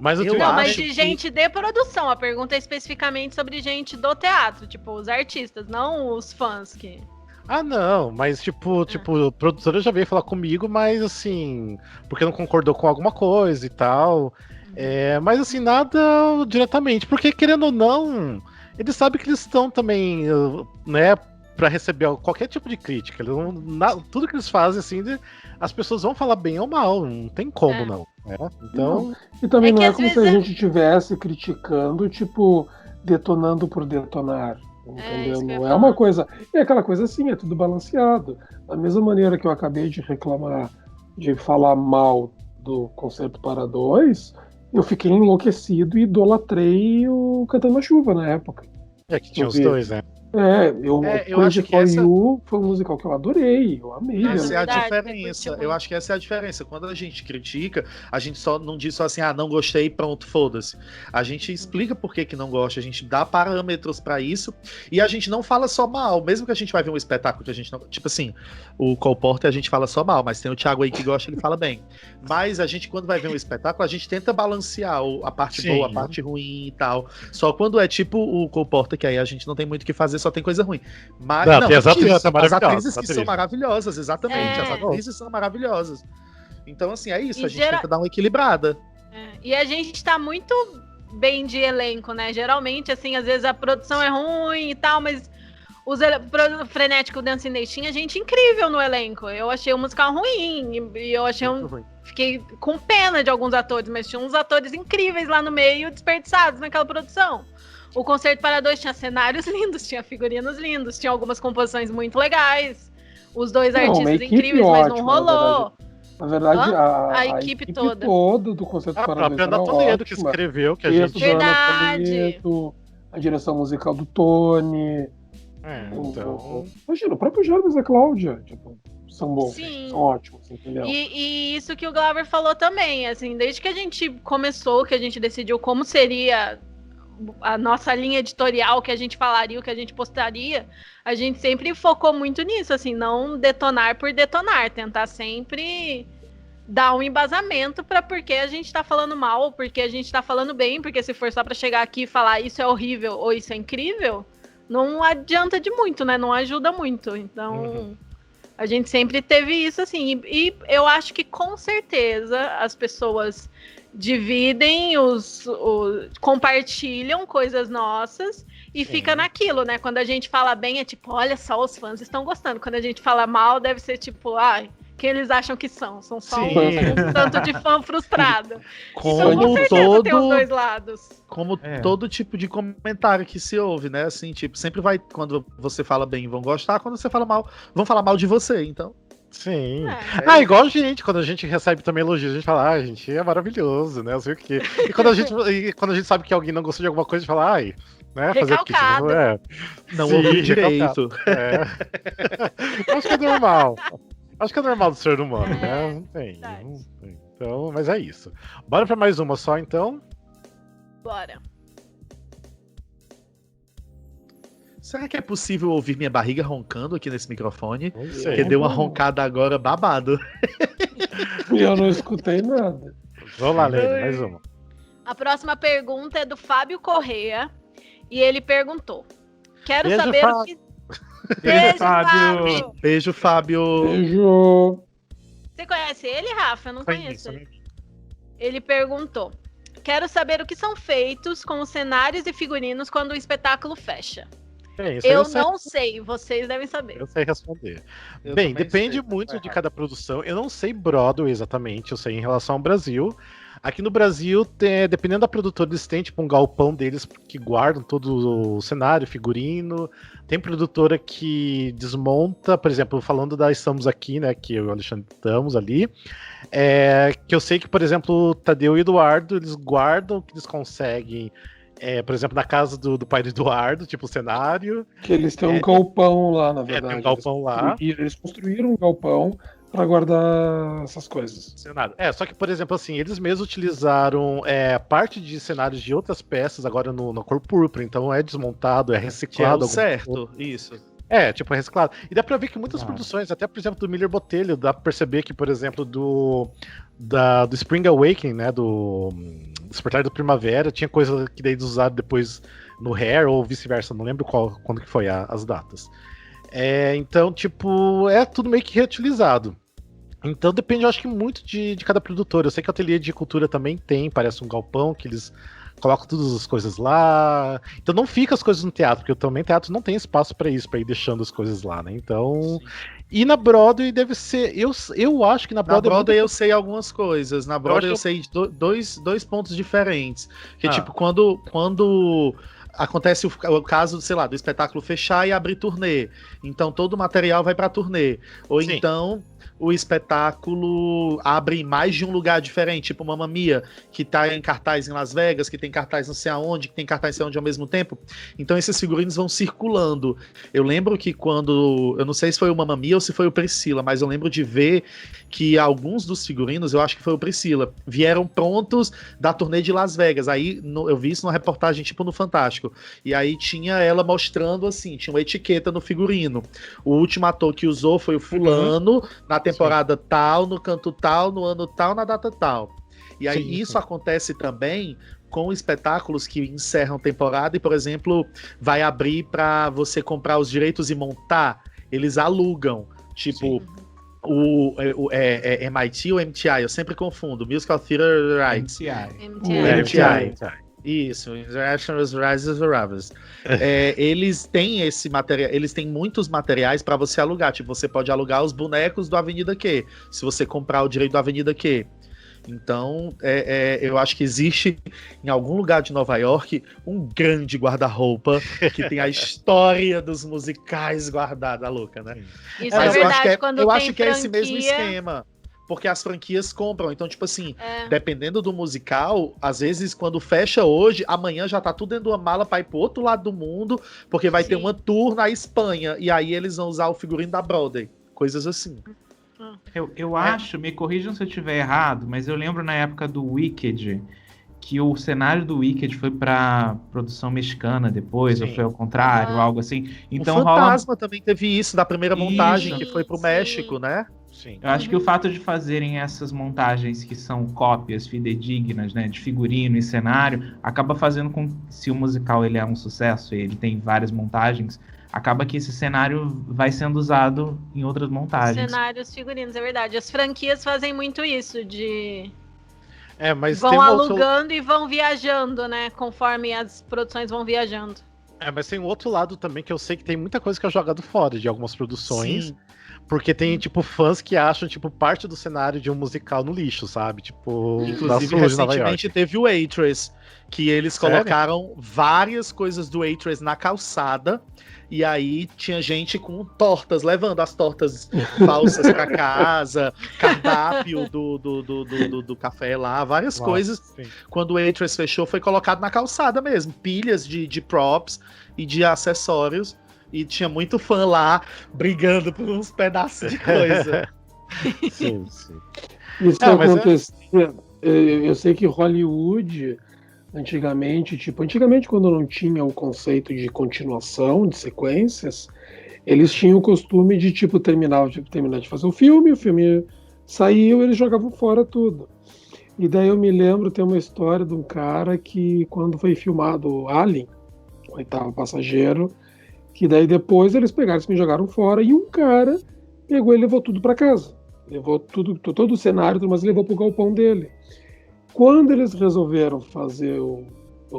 Mas o Twitter mas de gente de produção. A pergunta é especificamente sobre gente do teatro, tipo, os artistas, não os fãs que... Ah, não, mas tipo, a produtora já veio falar comigo, mas assim, porque não concordou com alguma coisa e tal. Mas assim, nada diretamente, porque querendo ou não, eles sabem que eles estão também, né, pra receber qualquer tipo de crítica. Tudo que eles fazem, assim, as pessoas vão falar bem ou mal, não tem como não. Né? Então... Não. E também não é como se a gente estivesse criticando, tipo, detonando por detonar. Entendeu? Não é uma coisa. É aquela coisa assim, é tudo balanceado. Da mesma maneira que eu acabei de reclamar, de falar mal do Concerto para Dois, eu fiquei enlouquecido e idolatrei o Cantando na Chuva na época. Que tinha os dois, né? Eu acho que You foi um musical que eu adorei, eu amei. Essa é a diferença. Eu acho que essa é a diferença. Quando a gente critica, a gente só não diz só assim, não gostei, pronto, foda-se. A gente explica por que não gosta, a gente dá parâmetros pra isso e a gente não fala só mal. Mesmo que a gente vai ver um espetáculo que a gente não... Tipo assim, o Cole Porter a gente fala só mal, mas tem o Thiago aí que gosta, ele fala bem. Mas a gente, quando vai ver um espetáculo, a gente tenta balancear a parte boa, a parte ruim e tal. Só quando é tipo o Cole Porter, que aí a gente não tem muito o que fazer, só tem coisa ruim. Mas as atrizes que são maravilhosas, exatamente. As atrizes são maravilhosas. Então, assim, é isso. A gente tenta dar uma equilibrada. E a gente tá muito bem de elenco, né? Geralmente, assim, às vezes a produção é ruim e tal, mas Frenético Dancing Day tinha gente incrível no elenco. Eu achei o musical ruim e eu achei fiquei com pena de alguns atores, mas tinha uns atores incríveis lá no meio, desperdiçados naquela produção. O Concerto para Dois tinha cenários lindos, tinha figurinos lindos, tinha algumas composições muito legais. Os dois artistas incríveis, mas não rolou. Na verdade, a equipe toda do Concerto para Dois. A própria Ana Toledo que escreveu, que a gente... Verdade. A direção musical do Tony. Então... Imagina, o próprio Jarvis e a Cláudia, tipo, são bons, são ótimos, entendeu? E isso que o Glauber falou também, assim, desde que a gente começou, que a gente decidiu como seria a nossa linha editorial, que a gente falaria, o que a gente postaria, a gente sempre focou muito nisso, assim, não detonar por detonar, tentar sempre dar um embasamento para porque a gente tá falando mal, ou porque a gente tá falando bem, porque se for só para chegar aqui e falar isso é horrível ou isso é incrível, não adianta de muito, né? Não ajuda muito. Então, a gente sempre teve isso, assim, e eu acho que com certeza as pessoas dividem, compartilham coisas nossas e fica naquilo, né? Quando a gente fala bem, é tipo, olha só, os fãs estão gostando. Quando a gente fala mal, deve ser tipo, quem eles acham que são? São só um tanto de fã frustrado. Então, com certeza tem os dois lados. Como todo tipo de comentário que se ouve, né? Assim, tipo, sempre vai, quando você fala bem, vão gostar, quando você fala mal, vão falar mal de você, então... Sim. Igual a gente, quando a gente recebe também elogios, a gente fala, a gente é maravilhoso, né? Não sei o quê. E quando a gente sabe que alguém não gostou de alguma coisa, a gente fala, né? Fazer o quê? Não ouvi direito. Acho que é normal. Acho que é normal do ser humano, né? Não tem. Então, mas é isso. Bora pra mais uma só, então? Bora. Será que é possível ouvir minha barriga roncando aqui nesse microfone? Não sei. Porque deu uma roncada agora babado. Eu não escutei nada. Vamos lá, Lene, mais uma. A próxima pergunta é do Fábio Correia. E ele perguntou: Quero saber o que... Beijo, Fábio! Beijo, Fábio! Beijo! Você conhece ele, Rafa? Eu não conheço ele. Ele perguntou: Quero saber o que são feitos com os cenários e figurinos quando o espetáculo fecha. Eu não sei, vocês devem saber. Eu sei responder. Bem, depende muito de cada produção. Eu não sei Broadway exatamente, eu sei em relação ao Brasil. Aqui no Brasil, dependendo da produtora, eles têm tipo um galpão deles que guardam todo o cenário, figurino. Tem produtora que desmonta, por exemplo, falando da Estamos Aqui, né, que eu e o Alexandre estamos ali, que eu sei que, por exemplo, o Tadeu e o Eduardo, eles guardam o que eles conseguem, por exemplo, na casa do pai do Eduardo, tipo o cenário. Que eles têm um galpão lá, na verdade. Tem um galpão lá. Eles construíram um galpão para guardar essas coisas. Cenário. Só que, por exemplo, assim, eles mesmos utilizaram parte de cenários de outras peças agora na cor púrpura, então é desmontado, é reciclado. Que é o certo, isso. Tipo, é reciclado. E dá pra ver que muitas produções, até por exemplo do Miller Botelho, dá pra perceber que, por exemplo, do Spring Awakening, né, do Despertar da Primavera, tinha coisa que daí eles usaram depois no Hair, ou vice-versa, não lembro quando que foi as datas. Então, tipo, é tudo meio que reutilizado. Então depende, eu acho que muito de cada produtor. Eu sei que o Ateliê de Cultura também tem, parece um galpão, que eles colocam todas as coisas lá. Então não fica as coisas no teatro, porque também teatro não tem espaço pra isso, pra ir deixando as coisas lá, né? Então... Sim. E na Broadway deve ser... Eu acho que na Broadway... Na Broadway eu sei algumas coisas. Na Broadway eu sei dois pontos diferentes. Que tipo, quando acontece o caso, sei lá, do espetáculo fechar e abrir turnê. Então todo o material vai pra turnê. Ou Sim. Então... o espetáculo abre em mais de um lugar diferente, tipo Mamma Mia, que tá em cartaz em Las Vegas, que tem cartaz não sei aonde, que tem cartaz não sei aonde ao mesmo tempo. Então esses figurinos vão circulando. Eu lembro que eu não sei se foi o Mamma Mia ou se foi o Priscila, mas eu lembro de ver que alguns dos figurinos, eu acho que foi o Priscila, vieram prontos da turnê de Las Vegas. Aí eu vi isso numa reportagem tipo no Fantástico. E aí tinha ela mostrando assim, tinha uma etiqueta no figurino. O último ator que usou foi o fulano, na temporada Sim. tal, no canto tal, no ano tal, na data tal. E aí Sim. isso acontece também com espetáculos que encerram temporada e, por exemplo, vai abrir para você comprar os direitos e montar, eles alugam. Tipo, o MIT ou MTI, eu sempre confundo, Musical Theater Rights. MTI. Isso, International Rises Ravens. Eles têm esse material, eles têm muitos materiais para você alugar. Tipo, você pode alugar os bonecos do Avenida Q, se você comprar o direito do Avenida Q. Então, eu acho que existe em algum lugar de Nova York um grande guarda-roupa que tem a história dos musicais guardada, louca, né? Isso é verdade, eu acho que é esse mesmo esquema. Porque as franquias compram. Então, tipo assim, dependendo do musical, às vezes, quando fecha hoje, amanhã já tá tudo dentro de uma mala pra ir pro outro lado do mundo, porque vai ter uma tour na Espanha. E aí eles vão usar o figurino da Broadway. Coisas assim. Eu acho, me corrijam se eu estiver errado, mas eu lembro na época do Wicked, que o cenário do Wicked foi pra produção mexicana depois, ou foi ao contrário, algo assim. Então, o Fantasma também teve isso, da primeira montagem, que foi pro México, né? Sim. Eu acho que o fato de fazerem essas montagens que são cópias fidedignas, né, de figurino e cenário, acaba fazendo com que, se o musical ele é um sucesso e ele tem várias montagens, acaba que esse cenário vai sendo usado em outras montagens. Cenários, figurinos, é verdade. As franquias fazem muito isso, mas vão alugando e vão viajando, né, conforme as produções vão viajando. Mas tem um outro lado também que eu sei que tem muita coisa que é jogado fora de algumas produções. Sim. Porque tem, tipo, fãs que acham, tipo, parte do cenário de um musical no lixo, sabe? Tipo, inclusive, recentemente teve o Waitress, que eles colocaram várias coisas do Waitress na calçada, e aí tinha gente com tortas, levando as tortas falsas pra casa, cardápio do café lá, várias coisas. Sim. Quando o Waitress fechou, foi colocado na calçada mesmo, pilhas de props e de acessórios. E tinha muito fã lá brigando por uns pedaços de coisa. Sim. Isso acontecia. Eu sei que Hollywood, antigamente, quando não tinha o conceito de continuação, de sequências, eles tinham o costume de, terminar de fazer o filme saiu, eles jogavam fora tudo. E daí eu me lembro, tem uma história de um cara que, quando foi filmado Alien, o Oitavo Passageiro, que daí depois eles pegaram e me jogaram fora, e um cara pegou e levou tudo para casa. Levou tudo, todo o cenário, mas levou pro galpão dele. Quando eles resolveram fazer o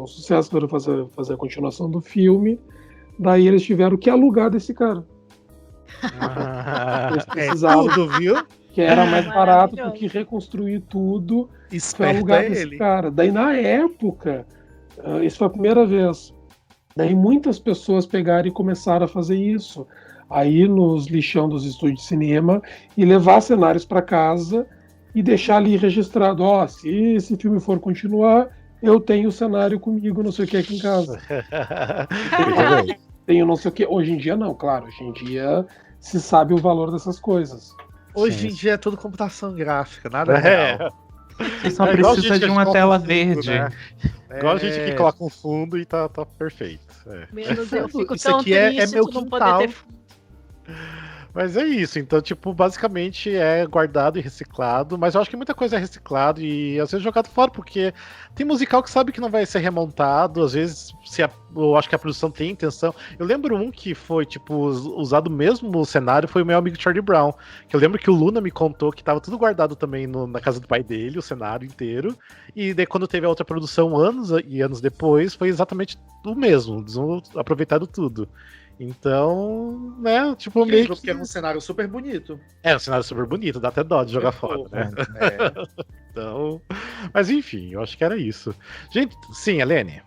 sucesso, para fazer a continuação do filme, daí eles tiveram que alugar desse cara. Eles precisavam, tudo, viu? Que era mais barato do que reconstruir tudo. Foi alugar desse cara. Daí na época, isso foi a primeira vez. Daí muitas pessoas pegaram e começaram a fazer isso. Aí nos lixão dos estúdios de cinema e levar cenários para casa e deixar ali registrado. Se esse filme for continuar, eu tenho o cenário comigo, não sei o que, aqui em casa. Tenho não sei o que. Hoje em dia não, claro. Hoje em dia se sabe o valor dessas coisas. Hoje em dia é tudo computação gráfica, nada real. Você só precisa de uma tela verde. Né? Igual a gente que coloca um fundo e tá perfeito. Menos eu fico Isso tão aqui é triste meu de não quintal. poder ter. Mas é isso, então, tipo, basicamente é guardado e reciclado, mas eu acho que muita coisa é reciclado e às vezes jogado fora, porque tem musical que sabe que não vai ser remontado, às vezes eu acho que a produção tem intenção. Eu lembro um que foi, tipo, usado mesmo no cenário, foi o meu amigo Charlie Brown, que eu lembro que o Luna me contou que tava tudo guardado também na casa do pai dele, o cenário inteiro, e daí quando teve a outra produção anos e anos depois, foi exatamente o mesmo, eles vão aproveitado tudo. Então, né, tipo, meio que... Porque é um cenário super bonito. É um cenário super bonito, dá até dó de jogar fora, né? Então, mas enfim, eu acho que era isso. Gente, sim, Helene.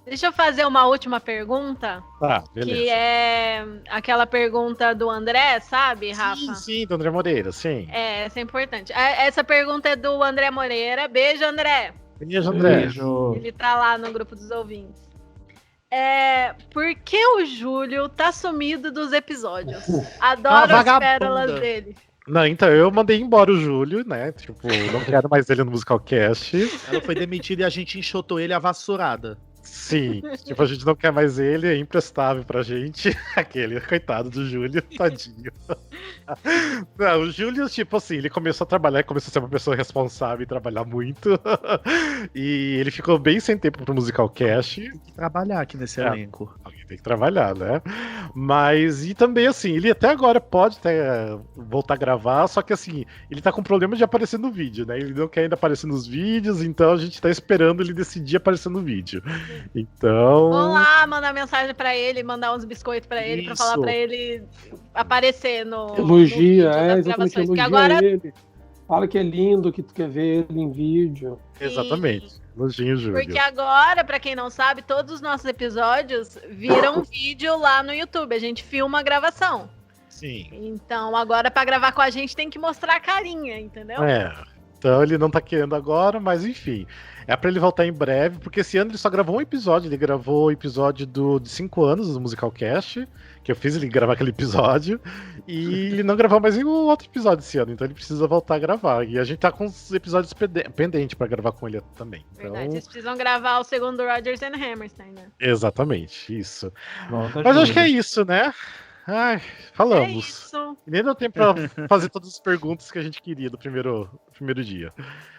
Deixa eu fazer uma última pergunta. Tá, beleza. Que é aquela pergunta do André, sabe, Rafa? Sim, do André Moreira, sim. Essa é importante. Essa pergunta é do André Moreira. Beijo, André. Beijo, André. Beijo. Ele tá lá no grupo dos ouvintes. Por que o Júlio tá sumido dos episódios? Adoro as pérolas dele. Não, então eu mandei embora o Júlio, né? Tipo, não quero mais ele no Musicalcast. Ela foi demitida e a gente enxotou ele a vassourada. Sim, tipo, a gente não quer mais ele, é imprestável pra gente. Aquele, coitado do Júlio, tadinho. Não, o Júlio, tipo assim, ele começou a trabalhar, começou a ser uma pessoa responsável e trabalhar muito. E ele ficou bem sem tempo pro Musicalcast. Tem que trabalhar aqui nesse elenco. Alguém tem que trabalhar, né? Mas, e também, assim, ele até agora pode até voltar a gravar, só que, assim, ele tá com problema de aparecer no vídeo, né? Ele não quer ainda aparecer nos vídeos, então a gente tá esperando ele decidir aparecer no vídeo. Então. Vamos lá mandar mensagem pra ele, mandar uns biscoitos pra ele, pra falar pra ele aparecer no. Elogia, no exatamente, elogia agora... ele. Fala que é lindo, que tu quer ver ele em vídeo. Exatamente. Elogio, Júlio. Porque agora, pra quem não sabe, todos os nossos episódios viram vídeo lá no YouTube. A gente filma a gravação. Sim. Então, agora pra gravar com a gente tem que mostrar a carinha, entendeu? Então ele não tá querendo agora, mas enfim. É pra ele voltar em breve, porque esse ano ele só gravou um episódio. Ele gravou o episódio de 5 anos do Musicalcast, que eu fiz ele gravar aquele episódio, e ele não gravou mais nenhum outro episódio esse ano, então ele precisa voltar a gravar. E a gente tá com os episódios pendentes pra gravar com ele também. Então... Verdade, vocês precisam gravar o segundo Rodgers and Hammerstein, né? Exatamente, isso. Volta, Mas Júlio. acho que é isso, né? Ai, falamos. É isso. E nem deu tempo pra fazer todas as perguntas que a gente queria do primeiro dia.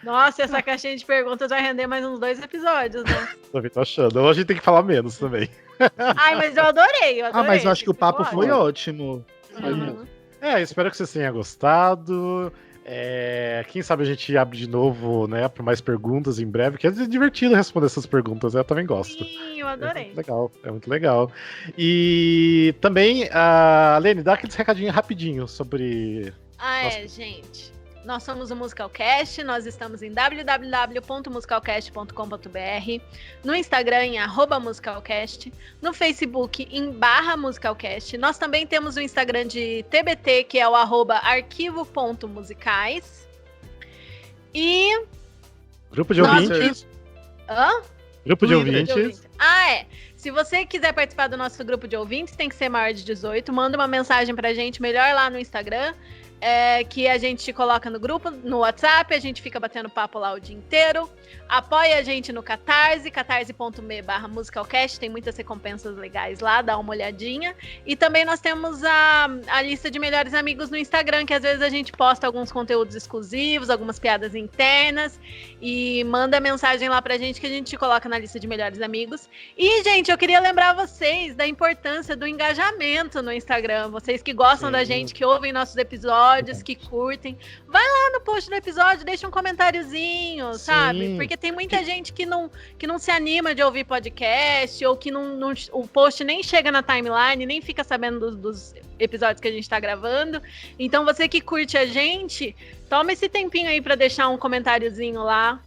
Nossa, essa caixinha de perguntas vai render mais uns 2 episódios, né? Também tô achando. Ou a gente tem que falar menos também. Ai, mas eu adorei. Mas eu acho que o papo Ficou foi ótimo. ótimo. Espero que vocês tenham gostado. Quem sabe a gente abre de novo, né, para mais perguntas em breve, que é divertido responder essas perguntas, eu também gosto. Sim, eu adorei. É muito legal. E também, Lene, dá aqueles recadinhos rapidinho sobre... Gente. Nós somos o Musicalcast, nós estamos em www.musicalcast.com.br, no Instagram em @musicalcast, no Facebook em /musicalcast. Nós também temos o Instagram de TBT, que é o @arquivo.musicais. E... Grupo de ouvintes. Hã? Grupo de ouvintes. Se você quiser participar do nosso grupo de ouvintes, tem que ser maior de 18. Manda uma mensagem pra gente, melhor lá no Instagram. Que a gente coloca no grupo, no WhatsApp, a gente fica batendo papo lá o dia inteiro. Apoia a gente no Catarse, catarse.me/musicalcast, tem muitas recompensas legais lá, dá uma olhadinha. E também nós temos a lista de melhores amigos no Instagram, que às vezes a gente posta alguns conteúdos exclusivos, algumas piadas internas, e manda mensagem lá pra gente que a gente coloca na lista de melhores amigos. E, gente, eu queria lembrar vocês da importância do engajamento no Instagram. Vocês que gostam da gente, que ouvem nossos episódios, que curtem, vai lá no post do episódio, deixa um comentáriozinho, sabe? Porque tem muita gente que não se anima de ouvir podcast, ou que o post nem chega na timeline, nem fica sabendo dos episódios que a gente tá gravando. Então você que curte a gente, toma esse tempinho aí pra deixar um comentáriozinho lá.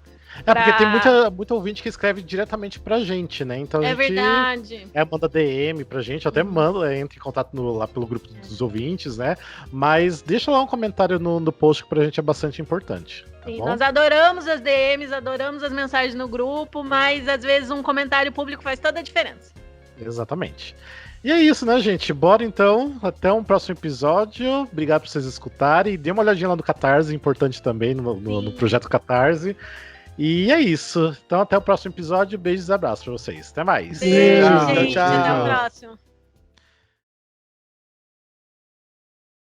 Porque tem muita ouvinte que escreve diretamente pra gente, né? Então a gente verdade. Manda DM pra gente, até entra em contato lá pelo grupo dos ouvintes, né? Mas deixa lá um comentário no post que pra gente é bastante importante. Tá Sim, bom? nós adoramos as DMs, adoramos as mensagens no grupo, mas às vezes um comentário público faz toda a diferença. Exatamente. E é isso, né, gente? Bora então, até um próximo episódio. Obrigado por vocês escutarem. Dê uma olhadinha lá no Catarse, importante também, no projeto Catarse. E é isso. Então, até o próximo episódio. Beijos e abraços pra vocês. Até mais. Beijo, Tchau, gente. tchau. Até a próxima.